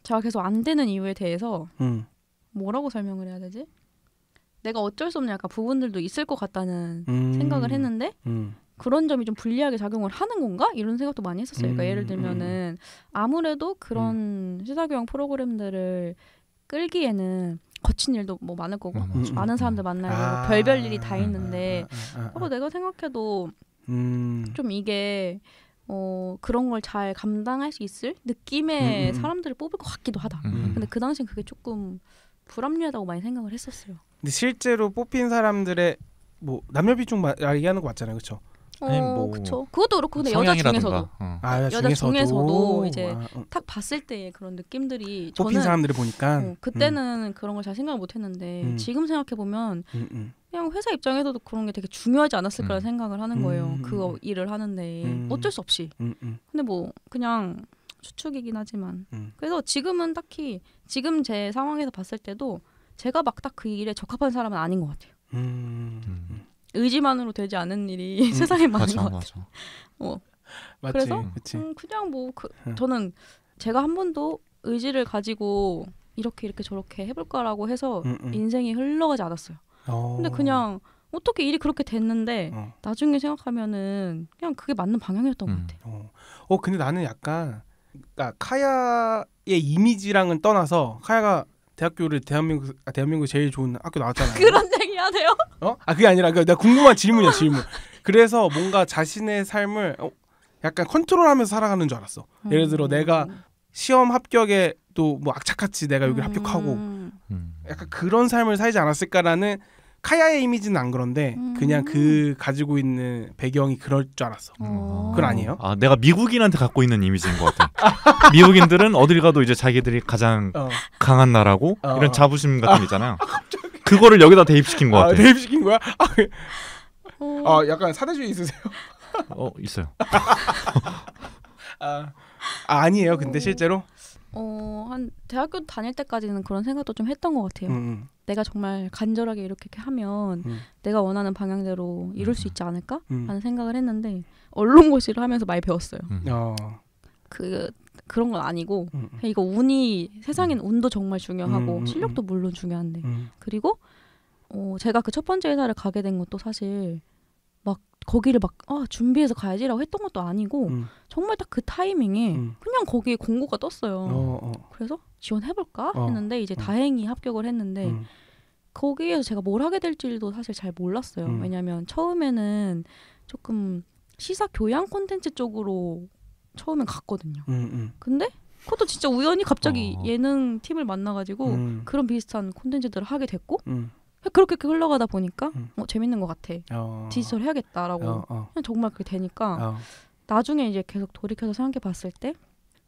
제가 계속 안 되는 이유에 대해서 뭐라고 설명을 해야 되지? 내가 어쩔 수 없는 약간 부분들도 있을 것 같다는 생각을 했는데 그런 점이 좀 불리하게 작용을 하는 건가? 이런 생각도 많이 했었어요. 그러니까 예를 들면은 아무래도 그런 시사교양 프로그램들을 끌기에는 거친 일도 뭐 많을 거고 많은 사람들 만나야 되고 별별 일이 다 있는데 내가 생각해도 좀 이게 그런 걸 잘 감당할 수 있을 느낌의 사람들을 뽑을 것 같기도 하다. 근데 그 당시엔 그게 조금 불합리하다고 많이 생각을 했었어요. 근데 실제로 뽑힌 사람들의 뭐 남녀 비중 얘기하는 거 맞잖아요, 그렇죠? 그렇죠. 그것도 그렇고 근데 여자 중에서도 여자 중에서도 이제 딱 봤을 때 그런 느낌들이 뽑힌 사람들을 보니까 그때는 그런 걸 잘 생각을 못했는데 지금 생각해 보면 그냥 회사 입장에서도 그런 게 되게 중요하지 않았을까라는 생각을 하는 거예요. 그 일을 하는데 어쩔 수 없이. 근데 뭐 그냥 추측이긴 하지만 그래서 지금은 딱히 지금 제 상황에서 봤을 때도 제가 막 딱 그 일에 적합한 사람은 아닌 것 같아요. 의지만으로 되지 않은 일이 세상에 많은 것 같아요. 맞지, 그래서 그냥 뭐 저는 제가 한 번도 의지를 가지고 이렇게 저렇게 해볼까라고 해서 인생이 흘러가지 않았어요. 근데 그냥 어떻게 일이 그렇게 됐는데 나중에 생각하면은 그냥 그게 맞는 방향이었던 것 같아요. 근데 나는 약간 그러니까 카야의 이미지랑은 떠나서 카야가 대학교를 대한민국 제일 좋은 학교 나왔잖아요. 그런 얘기 하세요? 그게 아니라 내가 궁금한 질문이야 질문. 그래서 뭔가 자신의 삶을 약간 컨트롤하면서 살아가는 줄 알았어. 예를 들어 내가 시험 합격에 또 뭐 악착같이 내가 여기 합격하고 약간 그런 삶을 살지 않았을까라는 카야의 이미지는 안 그런데 그냥 그 가지고 있는 배경이 그럴 줄 알았어. 그건 아니에요? 아, 내가 미국인한테 갖고 있는 이미지인 것 같아. 미국인들은 어딜 가도 이제 자기들이 가장 강한 나라고 이런 자부심 같은 게 있잖아요. 그거를 여기다 대입시킨 것 같아. 대입시킨 거야? 약간 사대주의 있으세요? 있어요. 아니에요. 근데 실제로? 한 대학교 다닐 때까지는 그런 생각도 좀 했던 것 같아요. 내가 정말 간절하게 이렇게 하면 내가 원하는 방향대로 이룰 수 있지 않을까? 라는 생각을 했는데 언론고시를 하면서 많이 배웠어요. 그런 건 아니고 이거 세상엔 운도 정말 중요하고 실력도 물론 중요한데 그리고 제가 그 첫 번째 회사를 가게 된 것도 사실 막 거기를 막 준비해서 가야지라고 했던 것도 아니고 정말 딱 그 타이밍에 그냥 거기에 공고가 떴어요. 그래서 지원해볼까 했는데 이제 다행히 합격을 했는데 거기에서 제가 뭘 하게 될지도 사실 잘 몰랐어요. 왜냐하면 처음에는 조금 시사 교양 콘텐츠 쪽으로 처음엔 갔거든요. 근데 그것도 진짜 우연히 갑자기 예능 팀을 만나가지고 그런 비슷한 콘텐츠들을 하게 됐고 그렇게 흘러가다 보니까 재밌는 것 같아. 디지털 해야겠다라고 그냥 정말 그렇게 되니까 나중에 이제 계속 돌이켜서 생각해 봤을 때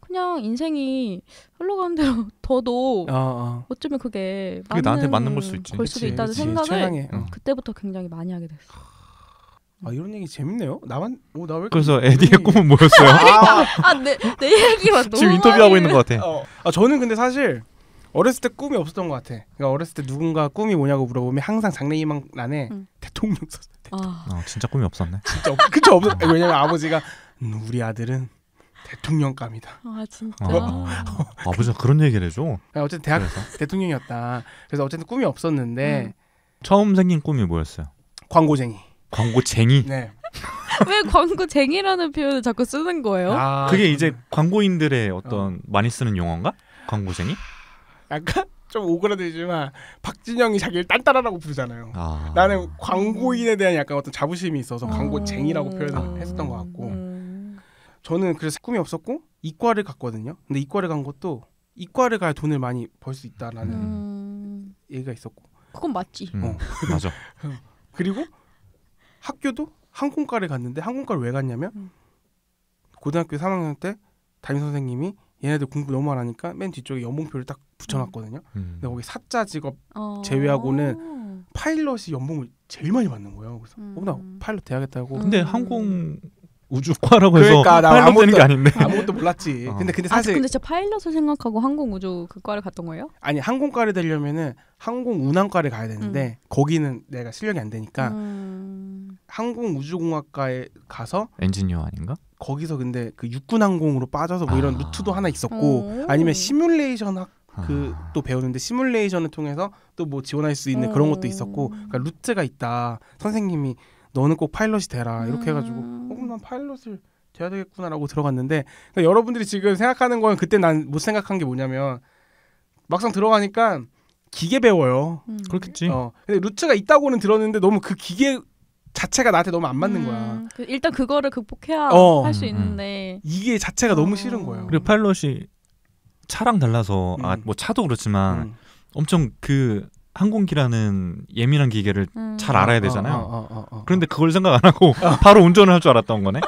그냥 인생이 흘러가는 대로 더도 어쩌면 그게 나한테 맞는 걸 수도 있다는 생각을 그때부터 굉장히 많이 하게 됐어. 이런 얘기 재밌네요. 나 왜 그래서 에디의 꿈은 뭐였어요? 내 얘기만 너무 지금 인터뷰하고 있는 것 같아. 저는 근데 사실 어렸을 때 꿈이 없었던 것 같아. 그러니까 어렸을 때 누군가 꿈이 뭐냐고 물어보면 항상 장래희망란에 대통령 썼어요. 진짜 꿈이 없었네. 진짜 그쵸 없었. 왜냐면 아버지가 우리 아들은 대통령감이다. 진짜. 아버지가 그런 얘기를 해줘. 어쨌든 대학 대통령이었다. 그래서 어쨌든 꿈이 없었는데 처음 생긴 꿈이 뭐였어요? 광고쟁이. 광고쟁이? 네. 왜 광고쟁이라는 표현을 자꾸 쓰는 거예요? 그게 이제 광고인들의 많이 쓰는 용어인가? 광고쟁이? 약간 좀 오그라들지만 박진영이 자기를 딴따라라고 부르잖아요. 나는 광고인에 대한 약간 어떤 자부심이 있어서 광고쟁이라고 표현을 했었던 것 같고 저는 그래서 꿈이 없었고 이과를 갔거든요. 근데 이과를 간 것도 이과를 가야 돈을 많이 벌 수 있다라는 얘기가 있었고 그건 맞지. 맞아. 그리고 학교도 항공과를 갔는데 항공과를 왜 갔냐면 고등학교 3학년 때 담임 선생님이 얘네들 공부 너무 안 하니까 맨 뒤쪽에 연봉표를 딱 붙여놨거든요. 근데 거기 사자 직업 제외하고는 파일럿이 연봉을 제일 많이 받는 거예요. 그래서 나 파일럿 돼야겠다고. 근데 항공 우주과라고 해서 파일럿 되는 게 아닌데. 아무것도 몰랐지. 근데 사실 근데 진짜 파일럿을 생각하고 항공 우주 그 과를 갔던 거예요? 아니 항공과를 되려면은 항공 운항과를 가야 되는데 거기는 내가 실력이 안 되니까 항공 우주공학과에 가서 엔지니어 아닌가? 거기서 근데 그 육군항공으로 빠져서 뭐 이런 루트도 하나 있었고 아니면 시뮬레이션 또 배우는데 시뮬레이션을 통해서 또 뭐 지원할 수 있는 그런 것도 있었고 그러니까 루트가 있다. 선생님이 너는 꼭 파일럿이 되라 이렇게 해가지고 그럼 난 파일럿을 돼야 되겠구나라고 들어갔는데 그러니까 여러분들이 지금 생각하는 건 그때 난 못 생각한 게 뭐냐면 막상 들어가니까 기계 배워요. 그렇겠지. 근데 루트가 있다고는 들었는데 너무 그 기계 자체가 나한테 너무 안 맞는 거야. 일단 그거를 극복해야 할 수 있는데 이게 자체가 너무 싫은 거예요. 그리고 파일럿이 차랑 달라서 뭐 차도 그렇지만 엄청 그 항공기라는 예민한 기계를 잘 알아야 되잖아요. 그런데 그걸 생각 안 하고 바로 운전을 할 줄 알았던 거네.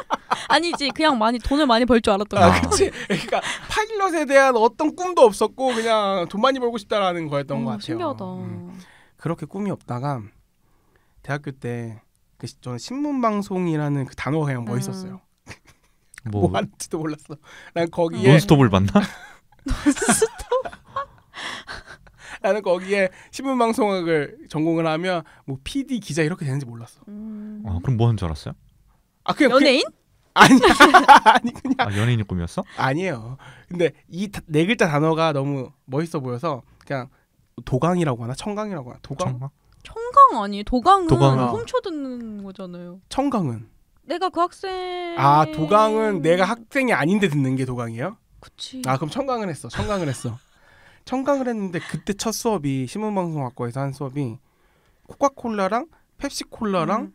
아니지, 그냥 돈을 많이 벌 줄 알았던 거야. 그렇지. 그러니까 파일럿에 대한 어떤 꿈도 없었고 그냥 돈 많이 벌고 싶다라는 거였던 것 같아요. 신기하다. 그렇게 꿈이 없다가 대학교 때 저는 신문방송이라는 그 단어가 그냥 멋있었어요. 뭐 하는지도 몰랐어. 난 거기에 논스톱을 봤나? 나는 거기에 신문방송학을 전공을 하면 뭐 PD 기자 이렇게 되는지 몰랐어. 그럼 뭐 하는 줄 알았어요? 그냥 연예인? 아니 그냥 연예인이 꿈이었어? 아니에요. 근데 이 네 글자 단어가 너무 멋있어 보여서 그냥 도강이라고 하나 청강이라고 하나 청강 아니에요? 도강은 훔쳐 듣는 거잖아요. 청강은 내가 그 학생 도강은 내가 학생이 아닌데 듣는 게 도강이에요? 그치. 그럼 청강을 했어. 청강을 했는데 그때 첫 수업이 신문방송학과에서 한 수업이 코카콜라랑 펩시콜라랑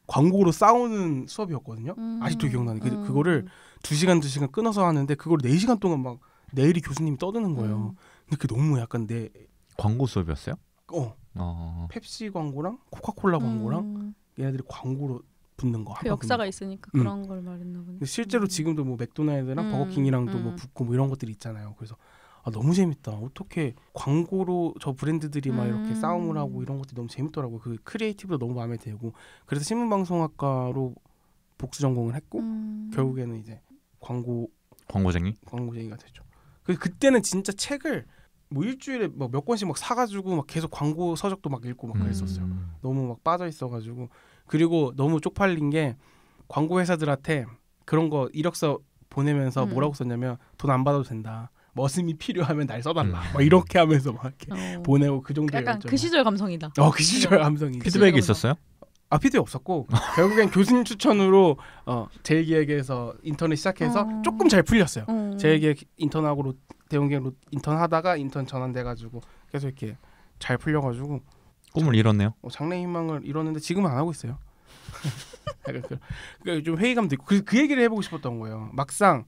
광고로 싸우는 수업이었거든요. 아직도 기억나네. 그거를 2시간 끊어서 하는데 그걸 4시간 동안 막 내일이 교수님이 떠드는 거예요. 근데 그게 너무 약간 내 광고 수업이었어요? 펩시 광고랑 코카콜라 광고랑 얘네들이 광고로 붙는 거. 그 역사가 있으니까 그런 걸 말했나 보네. 실제로 지금도 뭐 맥도날드랑 버거킹이랑도 뭐 붙고 뭐 이런 것들이 있잖아요. 그래서 너무 재밌다. 어떻게 광고로 저 브랜드들이 막 이렇게 싸움을 하고 이런 것들이 너무 재밌더라고요. 그 크리에이티브도 너무 마음에 들고 그래서 신문방송학과로 복수 전공을 했고 결국에는 이제 광고쟁이가 됐죠. 그때는 진짜 책을 뭐 일주일에 뭐 몇 권씩 막 사가지고 막 계속 광고 서적도 막 읽고 막 그랬었어요. 너무 막 빠져 있어가지고. 그리고 너무 쪽팔린 게 광고 회사들한테 그런 거 이력서 보내면서 뭐라고 썼냐면 돈 안 받아도 된다. 머슴이 필요하면 날 써달라. 막 이렇게 하면서 막 이렇게 보내고 그 정도의 약간 그 시절 감성이다. 그 시절 감성이. 피드백이 있었어요? 피드백 없었고 결국엔 교수님 추천으로 제일기획에서 인턴을 시작해서 조금 잘 풀렸어요. 제일기획 인턴하고 대웅기획으로 인턴하다가 인턴 전환돼가지고 계속 이렇게 잘 풀려가지고 꿈을 이뤘네요. 장래희망을 이뤘는데 지금은 안 하고 있어요. 좀 회의감도 있고 그 얘기를 해보고 싶었던 거예요. 막상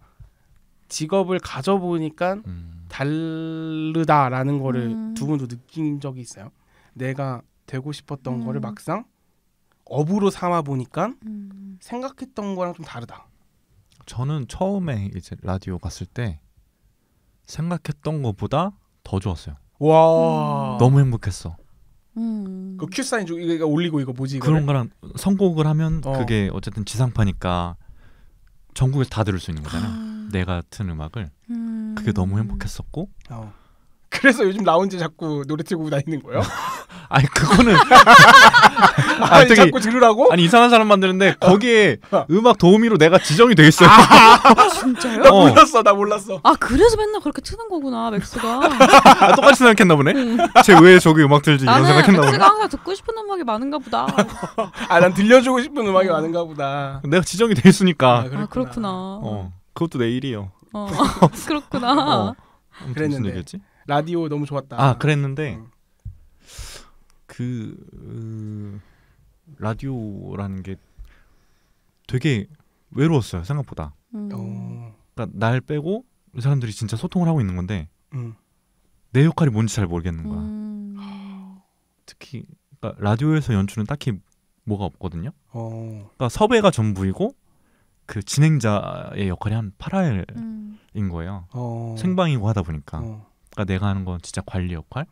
직업을 가져보니까 다르다라는 거를 두 분도 느낀 적이 있어요. 내가 되고 싶었던 거를 막상 업으로 삼아 보니까 생각했던 거랑 좀 다르다. 저는 처음에 이제 라디오 갔을 때 생각했던 것보다 더 좋았어요. 와, 너무 행복했어. 그 큐 사인 중 이거 올리고 이거 뭐지? 그런 거랑 선곡을 하면 그게 어쨌든 지상파니까 전국에서 다 들을 수 있는 거잖아요. 내가 튼 음악을 그게 너무 행복했었고. 그래서 요즘 라운지 자꾸 노래 틀고 다니는 거예요? 아니 그거는 아니 자꾸 들으라고? 아니 이상한 사람 만드는데 거기에 음악 도우미로 내가 지정이 돼 있어요. 진짜요? 나 몰랐어. 그래서 맨날 그렇게 트는 거구나 맥스가. 똑같이 생각했나 보네. 쟤 왜 저기 음악 틀지 이런 생각했나 보네. 맥스가 항상 듣고 싶은 음악이 많은가 보다. 난 들려주고 싶은 음악이 많은가 보다. 내가 지정이 돼 있으니까. 그렇구나. 그것도 내 일이에요. 그렇구나. 그랬는데 라디오 너무 좋았다. 그랬는데 라디오라는 게 되게 외로웠어요 생각보다. 그러니까 날 빼고 이 사람들이 진짜 소통을 하고 있는 건데 내 역할이 뭔지 잘 모르겠는 거야. 특히 그러니까 라디오에서 연출은 딱히 뭐가 없거든요. 그러니까 섭외가 전부이고 그 진행자의 역할이 한 8할인 거예요. 생방이고 하다 보니까. 그러니까 내가 하는 건 진짜 관리 역할.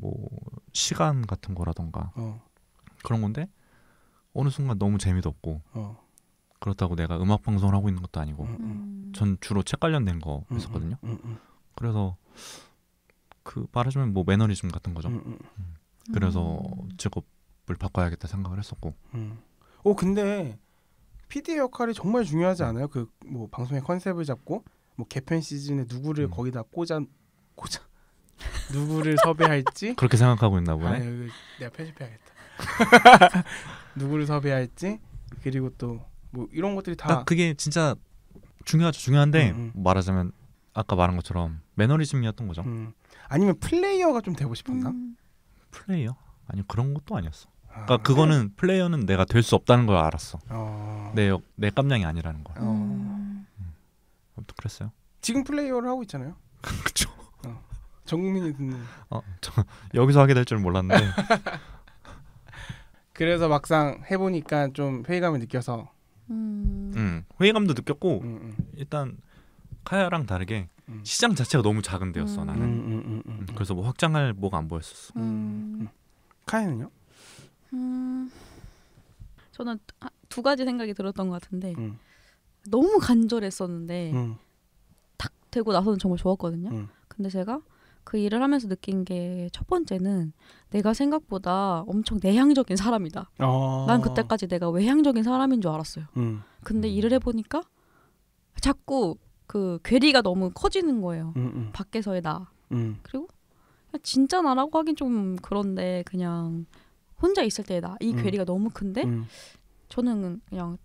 뭐 시간 같은 거라던가 그런 건데 어느 순간 너무 재미도 없고 그렇다고 내가 음악 방송을 하고 있는 것도 아니고 전 주로 책 관련된 거 했었거든요. 그래서 그 말하자면 뭐 매너리즘 같은 거죠. 그래서 직업을 바꿔야겠다 생각을 했었고. 근데 PD의 역할이 정말 중요하지 않아요? 그 뭐 방송의 컨셉을 잡고 뭐 개편 시즌에 누구를 거기다 꽂아 누구를 섭외할지 그렇게 생각하고 있나 보네. 내가 편집해야겠다. 누구를 섭외할지 그리고 또 뭐 이런 것들이 다 그게 진짜 중요하죠. 중요한데 말하자면 아까 말한 것처럼 매너리즘이었던 거죠. 아니면 플레이어가 좀 되고 싶었나? 플레이어? 아니 그런 것도 아니었어. 그러니까 그거는 플레이어는 내가 될 수 없다는 걸 알았어. 내 깜냥이 아니라는 걸. 아무튼 그랬어요. 지금 플레이어를 하고 있잖아요. 그렇죠. 전 국민이 듣는. 여기서 하게 될 줄 몰랐는데. 그래서 막상 해보니까 좀 회의감을 느껴서. 회의감도 느꼈고 일단 카야랑 다르게 시장 자체가 너무 작은 데였어 나는. 그래서 뭐 확장할 뭐가 안 보였었어. 카야는요? 저는 두 가지 생각이 들었던 것 같은데 너무 간절했었는데 탁 되고 나서는 정말 좋았거든요. 근데 제가 그 일을 하면서 느낀 게 첫 번째는 내가 생각보다 엄청 내향적인 사람이다. 난 그때까지 내가 외향적인 사람인 줄 알았어요. 근데 일을 해보니까 자꾸 그 괴리가 너무 커지는 거예요. 밖에서의 나. 그리고 진짜 나라고 하긴 좀 그런데 그냥 혼자 있을 때의 나. 이 괴리가 너무 큰데 저는 그냥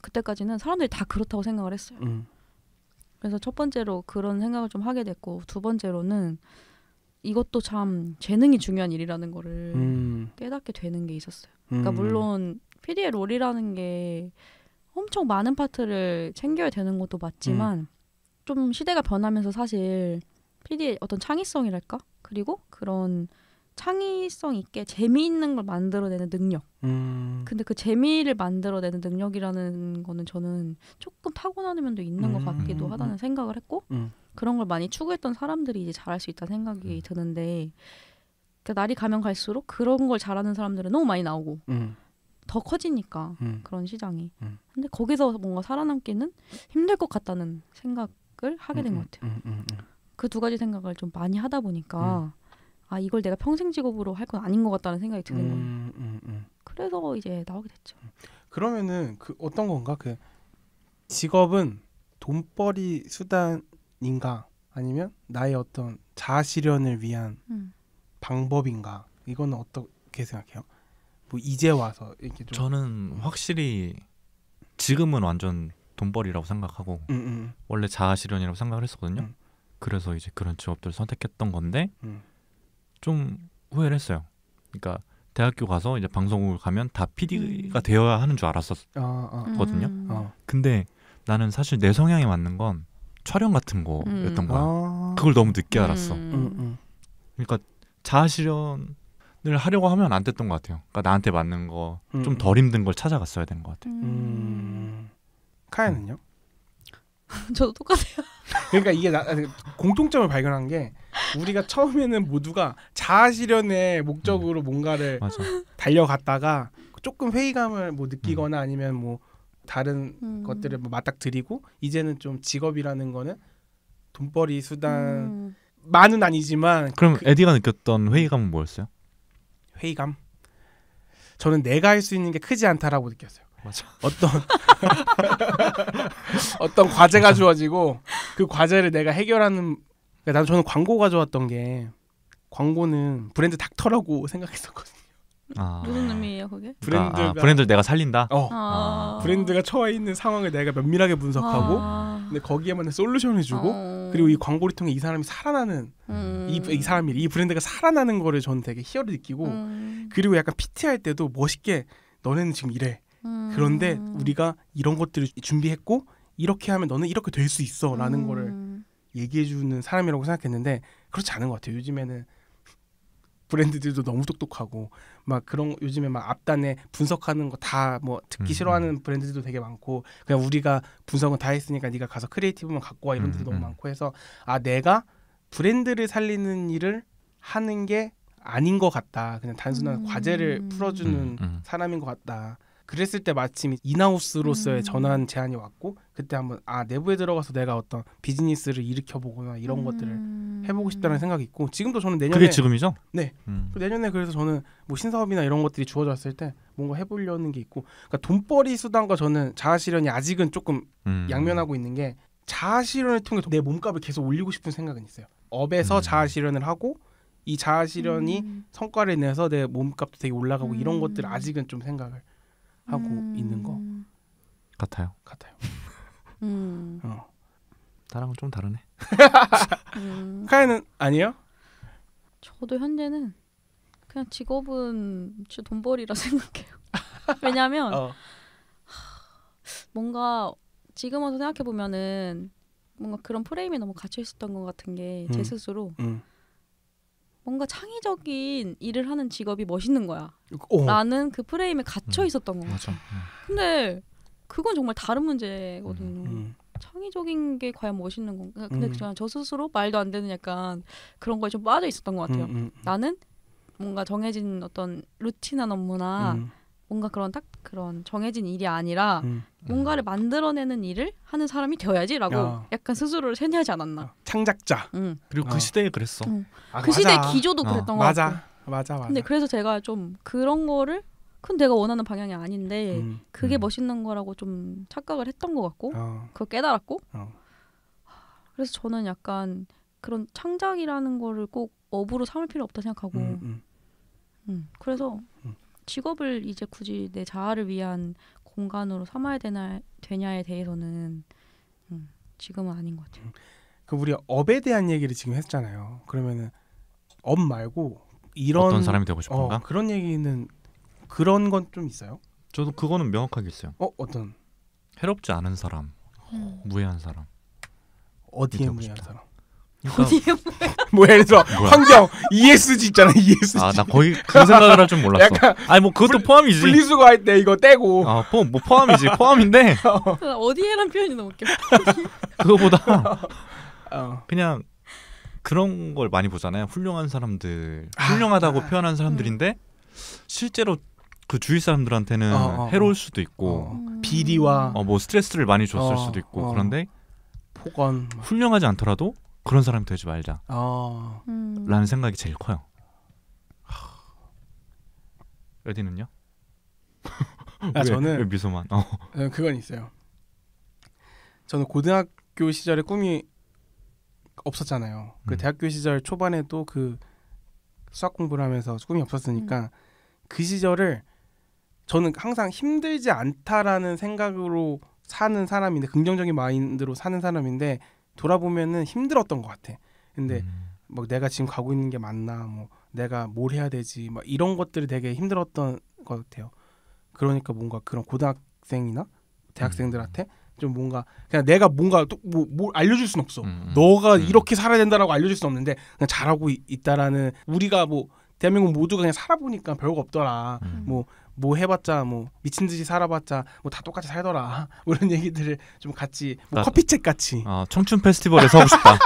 그때까지는 사람들이 다 그렇다고 생각을 했어요. 그래서 첫 번째로 그런 생각을 좀 하게 됐고 두 번째로는 이것도 참 재능이 중요한 일이라는 거를 깨닫게 되는 게 있었어요. 그러니까 물론 PD의 롤이라는 게 엄청 많은 파트를 챙겨야 되는 것도 맞지만 좀 시대가 변하면서 사실 PD의 어떤 창의성이랄까? 그리고 그런 창의성 있게 재미있는 걸 만들어내는 능력. 근데 그 재미를 만들어내는 능력이라는 거는 저는 조금 타고나는 면도 있는 것 같기도 하다는 생각을 했고 그런 걸 많이 추구했던 사람들이 이제 잘할 수 있다는 생각이 드는데 그러니까 날이 가면 갈수록 그런 걸 잘하는 사람들은 너무 많이 나오고 더 커지니까 그런 시장이. 근데 거기서 뭔가 살아남기는 힘들 것 같다는 생각을 하게 된 것 같아요. 그 두 가지 생각을 좀 많이 하다 보니까 아 이걸 내가 평생 직업으로 할 건 아닌 것 같다는 생각이 드는 거예요. 그래서 이제 나오게 됐죠. 그러면은 그 어떤 건가? 그 직업은 돈벌이 수단인가 아니면 나의 어떤 자아 실현을 위한 방법인가? 이거는 어떻게 생각해요? 뭐 이제 와서 이렇게 좀 저는 확실히 지금은 완전 돈벌이라고 생각하고 원래 자아 실현이라고 생각을 했었거든요. 그래서 이제 그런 직업들을 선택했던 건데 좀 후회를 했어요. 그러니까 대학교 가서 이제 방송국을 가면 다 PD가 되어야 하는 줄 알았었거든요. 근데 나는 사실 내 성향에 맞는 건 촬영 같은 거였던 거야. 그걸 너무 늦게 알았어. 그러니까 자아 실현을 하려고 하면 안 됐던 것 같아요. 그러니까 나한테 맞는 거 좀 덜 힘든 걸 찾아갔어야 되는 것 같아요. 카야는요? 저도 똑같아요. 그러니까 이게 공통점을 발견한 게 우리가 처음에는 모두가 자아 실현의 목적으로 뭔가를 달려갔다가 조금 회의감을 뭐 느끼거나 아니면 뭐 다른 것들을 뭐 맞닥뜨리고 이제는 좀 직업이라는 거는 돈벌이 수단만은 아니지만 그럼 에디가 느꼈던 회의감은 뭐였어요? 회의감? 저는 내가 할 수 있는 게 크지 않다라고 느꼈어요. 맞아. 어떤 과제가 주어지고 그 과제를 내가 해결하는. 그러니까 저는 광고가 좋았던 게 광고는 브랜드 닥터라고 생각했었거든요. 무슨 의미예요 그게? 브랜드를 내가 살린다. 브랜드가 처해 있는 상황을 내가 면밀하게 분석하고 근데 거기에 맞는 솔루션을 주고 그리고 이 광고를 통해 이 사람이 살아나는 이 브랜드가 살아나는 거를 저는 되게 희열을 느끼고 그리고 약간 PT 할 때도 멋있게 너네는 지금 이래. 그런데 우리가 이런 것들을 준비했고 이렇게 하면 너는 이렇게 될 수 있어 라는 거를 얘기해주는 사람이라고 생각했는데 그렇지 않은 것 같아요. 요즘에는 브랜드들도 너무 똑똑하고 막 그런 요즘에 막 앞단에 분석하는 거 다 뭐 듣기 싫어하는 브랜드들도 되게 많고 그냥 우리가 분석은 다 했으니까 네가 가서 크리에이티브만 갖고 와 이런 데도 너무 많고 해서 아 내가 브랜드를 살리는 일을 하는 게 아닌 것 같다. 그냥 단순한 과제를 풀어주는 사람인 것 같다. 그랬을 때 마침 인하우스로서의 전환 제안이 왔고 그때 한번 내부에 들어가서 내가 어떤 비즈니스를 일으켜보거나 이런 것들을 해보고 싶다는 생각이 있고 지금도 저는 내년에 그게 지금이죠? 네. 내년에 그래서 저는 뭐 신사업이나 이런 것들이 주어졌을 때 뭔가 해보려는 게 있고 그러니까 돈벌이 수단과 저는 자아 실현이 아직은 조금 양면하고 있는 게 자아 실현을 통해 내 몸값을 계속 올리고 싶은 생각은 있어요. 업에서 자아 실현을 하고 이 자아 실현이 성과를 내서 내 몸값도 되게 올라가고 이런 것들 아직은 좀 생각을 하고 있는 거 같아요. 나랑은 좀 다르네. 카야는 아니에요? 저도 현재는 그냥 직업은 진짜 돈벌이라 생각해요. 왜냐하면 뭔가 지금 와서 생각해 보면은 뭔가 그런 프레임에 너무 갇혀 있었던 것 같은 게 제 스스로 뭔가 창의적인 일을 하는 직업이 멋있는 거야. 나는 그 프레임에 갇혀 있었던 거 같아. 근데 그건 정말 다른 문제거든요. 창의적인 게 과연 멋있는 건가? 근데 그냥 저 스스로 말도 안 되는 약간 그런 거에 좀 빠져 있었던 것 같아요. 나는 뭔가 정해진 어떤 루틴한 업무나 뭔가 그런 정해진 일이 아니라 뭔가를 만들어내는 일을 하는 사람이 되어야지라고 약간 스스로를 세뇌하지 않았나. 창작자. 그리고 그 시대에 그랬어. 그 시대 기조도 그랬던 것 같고. 맞아. 근데 그래서 제가 좀 그런 거를 그건 내가 원하는 방향이 아닌데 그게 멋있는 거라고 좀 착각을 했던 것 같고 그걸 깨달았고 그래서 저는 약간 그런 창작이라는 거를 꼭 업으로 삼을 필요 없다 생각하고 그래서 직업을 이제 굳이 내 자아를 위한 공간으로 삼아야 되냐에 대해서는 지금은 아닌 것 같아요. 그 우리 업에 대한 얘기를 지금 했잖아요. 그러면은 업 말고 이런 어떤 사람이 되고 싶은가? 그런 얘기는 그런 건 좀 있어요? 저도 그거는 명확하게 있어요. 어떤? 해롭지 않은 사람, 무해한 사람. 어디에 무해한 사람? 그러니까 뭐 예를 들어 환경 ESG 있잖아. ESG. 나 거의 그 생각을 할 줄 몰랐어. 아니 뭐 그것도 포함이지. 분리수거 할 때 이거 떼고. 뭐 포함이지. 포함인데. 어디에란 표현이 너무 웃겨. 그거보다 그냥 그런 걸 많이 보잖아요. 훌륭한 사람들, 훌륭하다고 표현한 사람들인데 실제로 그 주위 사람들한테는 해로울 수도 있고 비리와 뭐 스트레스를 많이 줬을 수도 있고 그런데 폭언 훌륭하지 않더라도 그런 사람이 되지 말자 라는 생각이 제일 커요. 에디는요? 저는 왜 미소만 그건 있어요. 저는 고등학교 시절에 꿈이 없었잖아요. 그 대학교 시절 초반에도 그 수학 공부를 하면서 꿈이 없었으니까 그 시절을 저는 항상 힘들지 않다라는 생각으로 사는 사람인데, 긍정적인 마인드로 사는 사람인데 돌아보면은 힘들었던 것 같아. 근데 뭐 내가 지금 가고 있는 게 맞나, 뭐 내가 뭘 해야 되지, 막 이런 것들이 되게 힘들었던 것 같아요. 그러니까 뭔가 그런 고등학생이나 대학생들한테 좀 뭔가 그냥 내가 뭔가 또 뭘 알려줄 순 없어. 너가 이렇게 살아야 된다라고 알려줄 수 없는데 그냥 잘하고 있다라는, 우리가 뭐 대한민국 모두가 그냥 살아보니까 별거 없더라. 뭐 해봤자 뭐 미친 듯이 살아봤자 뭐 다 똑같이 살더라. 뭐 이런 얘기들을 좀 같이 뭐 커피책 같이. 청춘 페스티벌에서 하고 싶다.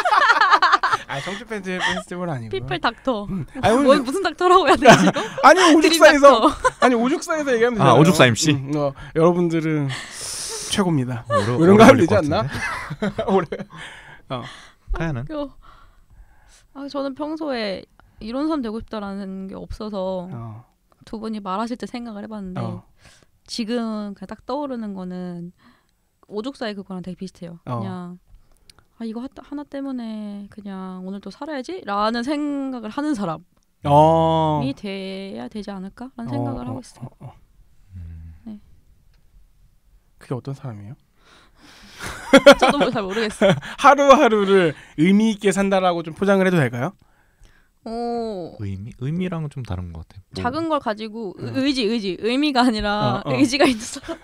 청춘 페스티벌 아니고. 피플 닥터. 무슨 닥터라고 해야 되지? 아니 오죽사에서 얘기하면 되잖아요. 오죽사 MC. 여러분들은 최고입니다. 이런 거 하면 되지 않나? 올해. 카야는? 저는 평소에 이런 사람 되고 싶다라는 게 없어서 두 분이 말하실 때 생각을 해봤는데 지금 그냥 딱 떠오르는 거는 오죽사의 그거랑 되게 비슷해요. 그냥 이거 하나 때문에 그냥 오늘 또 살아야지 라는 생각을 하는 사람이 돼야 되지 않을까 라는 생각을 하고 있어요. 네. 그게 어떤 사람이에요? 저도 잘 모르겠어요. 하루하루를 의미 있게 산다라고 좀 포장을 해도 될까요? 의미랑은 좀 다른 것 같아요. 작은 걸 가지고 의미가 아니라 의지가 있는 사람.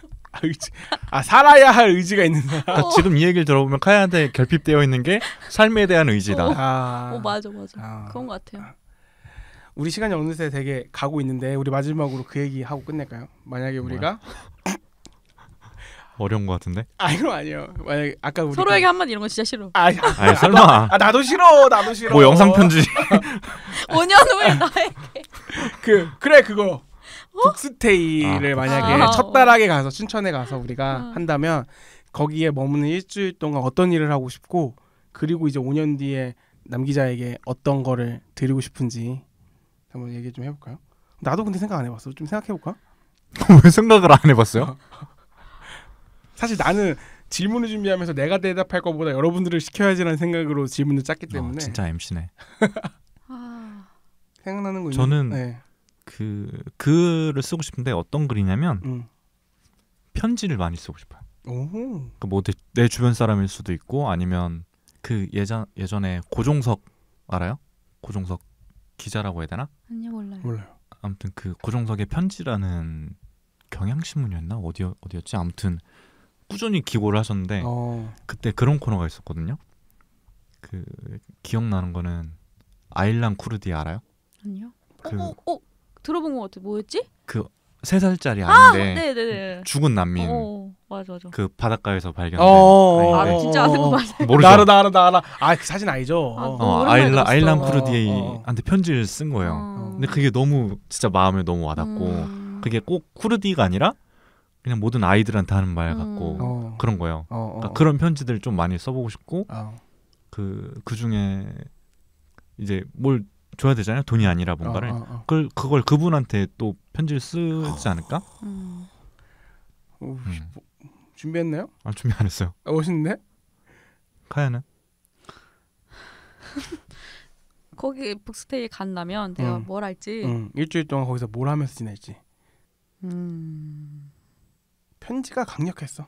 살아야 할 의지가 있는 사람. 지금 이 얘기를 들어보면 카야한테 결핍되어 있는 게 삶에 대한 의지다. 맞아. 그런 것 같아요. 우리 시간이 어느새 되게 가고 있는데 우리 마지막으로 그 얘기 하고 끝낼까요? 만약에 우리가 어려운 것 같은데? 이거 아니에요. 만약에 아까 우리 서로에게 한마디 이런 거 진짜 싫어. 설마. 나도 싫어. 뭐 영상 편지. 5년 후에 나에게. 그래 그거. 북스테이를 만약에 첫 달하게 가서 춘천에 가서 우리가 한다면 거기에 머무는 일주일 동안 어떤 일을 하고 싶고, 그리고 이제 5년 뒤에 남 기자에게 어떤 거를 드리고 싶은지 한번 얘기 좀 해볼까요? 나도 근데 생각 안 해봤어. 좀 생각해볼까? 왜 생각을 안 해봤어요? 사실 나는 질문을 준비하면서 내가 대답할 것보다 여러분들을 시켜야지라는 생각으로 질문을 짰기 때문에. 진짜 MC네. 생각나는 거 있나요? 저는 그 글을 쓰고 싶은데 어떤 글이냐면 편지를 많이 쓰고 싶어요. 그러니까 뭐 내 주변 사람일 수도 있고, 아니면 그 예전에 고종석 알아요? 고종석 기자라고 해야 되나? 아니요, 몰라요. 아무튼 그 고종석의 편지라는 경향신문이었나? 어디였지? 아무튼 꾸준히 기고를 하셨는데 그때 그런 코너가 있었거든요. 그 기억나는 거는 아일란 쿠르디 알아요? 아니요. 들어본 것 같아. 뭐였지? 그 3살짜리 아이인데 네네네. 죽은 난민. 맞아. 그 바닷가에서 발견된. 진짜 아는 거 맞아요. 모르죠? 나 알아. 그 사진 아니죠? 아일란 쿠르디한테 편지를 쓴 거예요. 근데 그게 너무 진짜 마음에 너무 와닿고, 그게 꼭 쿠르디가 아니라 그냥 모든 아이들한테 하는 말 같고 그런 거예요. 그러니까 그런 편지들 좀 많이 써보고 싶고, 그 중에 이제 뭘 줘야 되잖아요. 돈이 아니라 뭔가를. 그걸 그분한테 또 편지를 쓰지 않을까? 준비했나요? 준비 안 했어요. 멋있는데? 카야는? 거기 북스테이에 간다면 내가 뭘 할지. 일주일 동안 거기서 뭘 하면서 지낼지. 편지가 강력했어.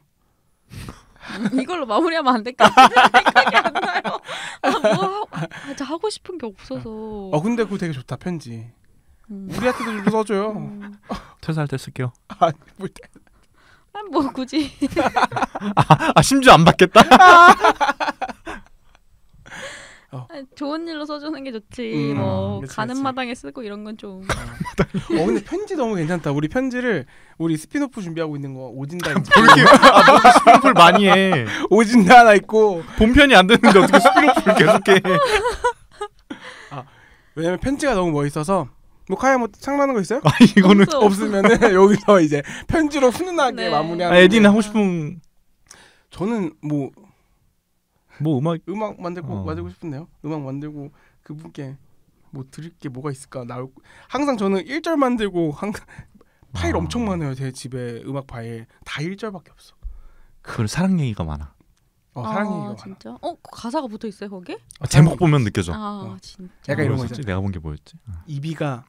이걸로 마무리하면 안 될까? 생각이 안 나요. 진짜 하고 싶은 게 없어서. 근데 그거 되게 좋다, 편지. 우리한테도 좀 써줘요. 퇴사할 때 쓸게요. 뭐 굳이. 심지어 안 받겠다? 좋은 일로 써주는 게 좋지. 뭐 그치, 가는 그치. 마당에 쓰고 이런 건 좀. 근데 편지 너무 괜찮다. 우리 편지를 우리 스피노프 준비하고 있는 거 오진다 있고. 너 스피노프를 많이 해. 오진다 하나 있고. 본편이 안 됐는데 어떻게 스피노프를 계속해? 왜냐면 편지가 너무 멋있어서. 뭐 카야 뭐 창나는 거 있어요? 이거는 없으면은 여기서 이제 편지로 훈훈하게 네. 마무리하는. 에디는 하고 싶은. 저는 뭐 음악 만들고 싶은데요. 음악 만들고 그분께 뭐 드릴 게 뭐가 있을까 나올. 항상 저는 1절 만들고 항상 파일 엄청 많아요. 제 집에 음악 파일 다 1절밖에 없어. 그걸 사랑 얘기가 많아. 사랑 얘기가 진짜? 많아. 그 가사가 붙어 있어요 거기? 제목 보면 느껴져. 진짜. 약간 이런 거 있잖아. 내가 본 게 뭐였지? 이 비가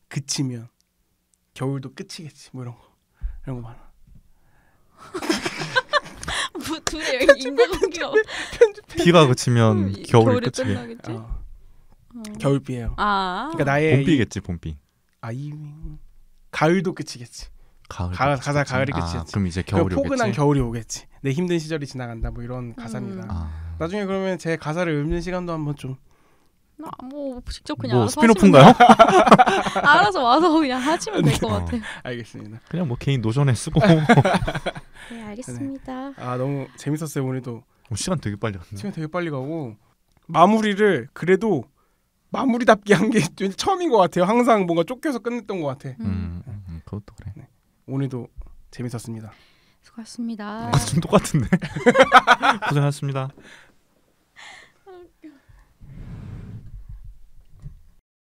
그치면 겨울도 끝이겠지. 뭐 이런 거 많아. 뭐 둘이 인간관계가 비가 그치면 겨울이 끝나겠지? 겨울비예요. 그러니까 나의 봄비겠지 봄비. 가을도 끝이겠지. 가을이 끝이겠지. 그럼 이제 겨울이 오겠지. 포근한 겨울이 오겠지. 내 힘든 시절이 지나간다. 뭐 이런 가사입니다. 나중에 그러면 제 가사를 읊는 시간도 한번 좀. 뭐 직접 그냥 알아서 스피노프인가요? 알아서 와서 그냥 하시면 될 것 같아요. 알겠습니다. 그냥 뭐 개인 노션에 쓰고. 네, 알겠습니다. 너무 재밌었어요 오늘도. 시간 되게 빨리 갔네. 시간 되게 빨리 가고 마무리를 그래도 마무리답게 한 게 처음인 것 같아요. 항상 뭔가 쫓겨서 끝냈던 것 같아. 그것도 그래. 네. 오늘도 재밌었습니다. 수고하셨습니다. 좀 똑같은데. 고생하셨습니다.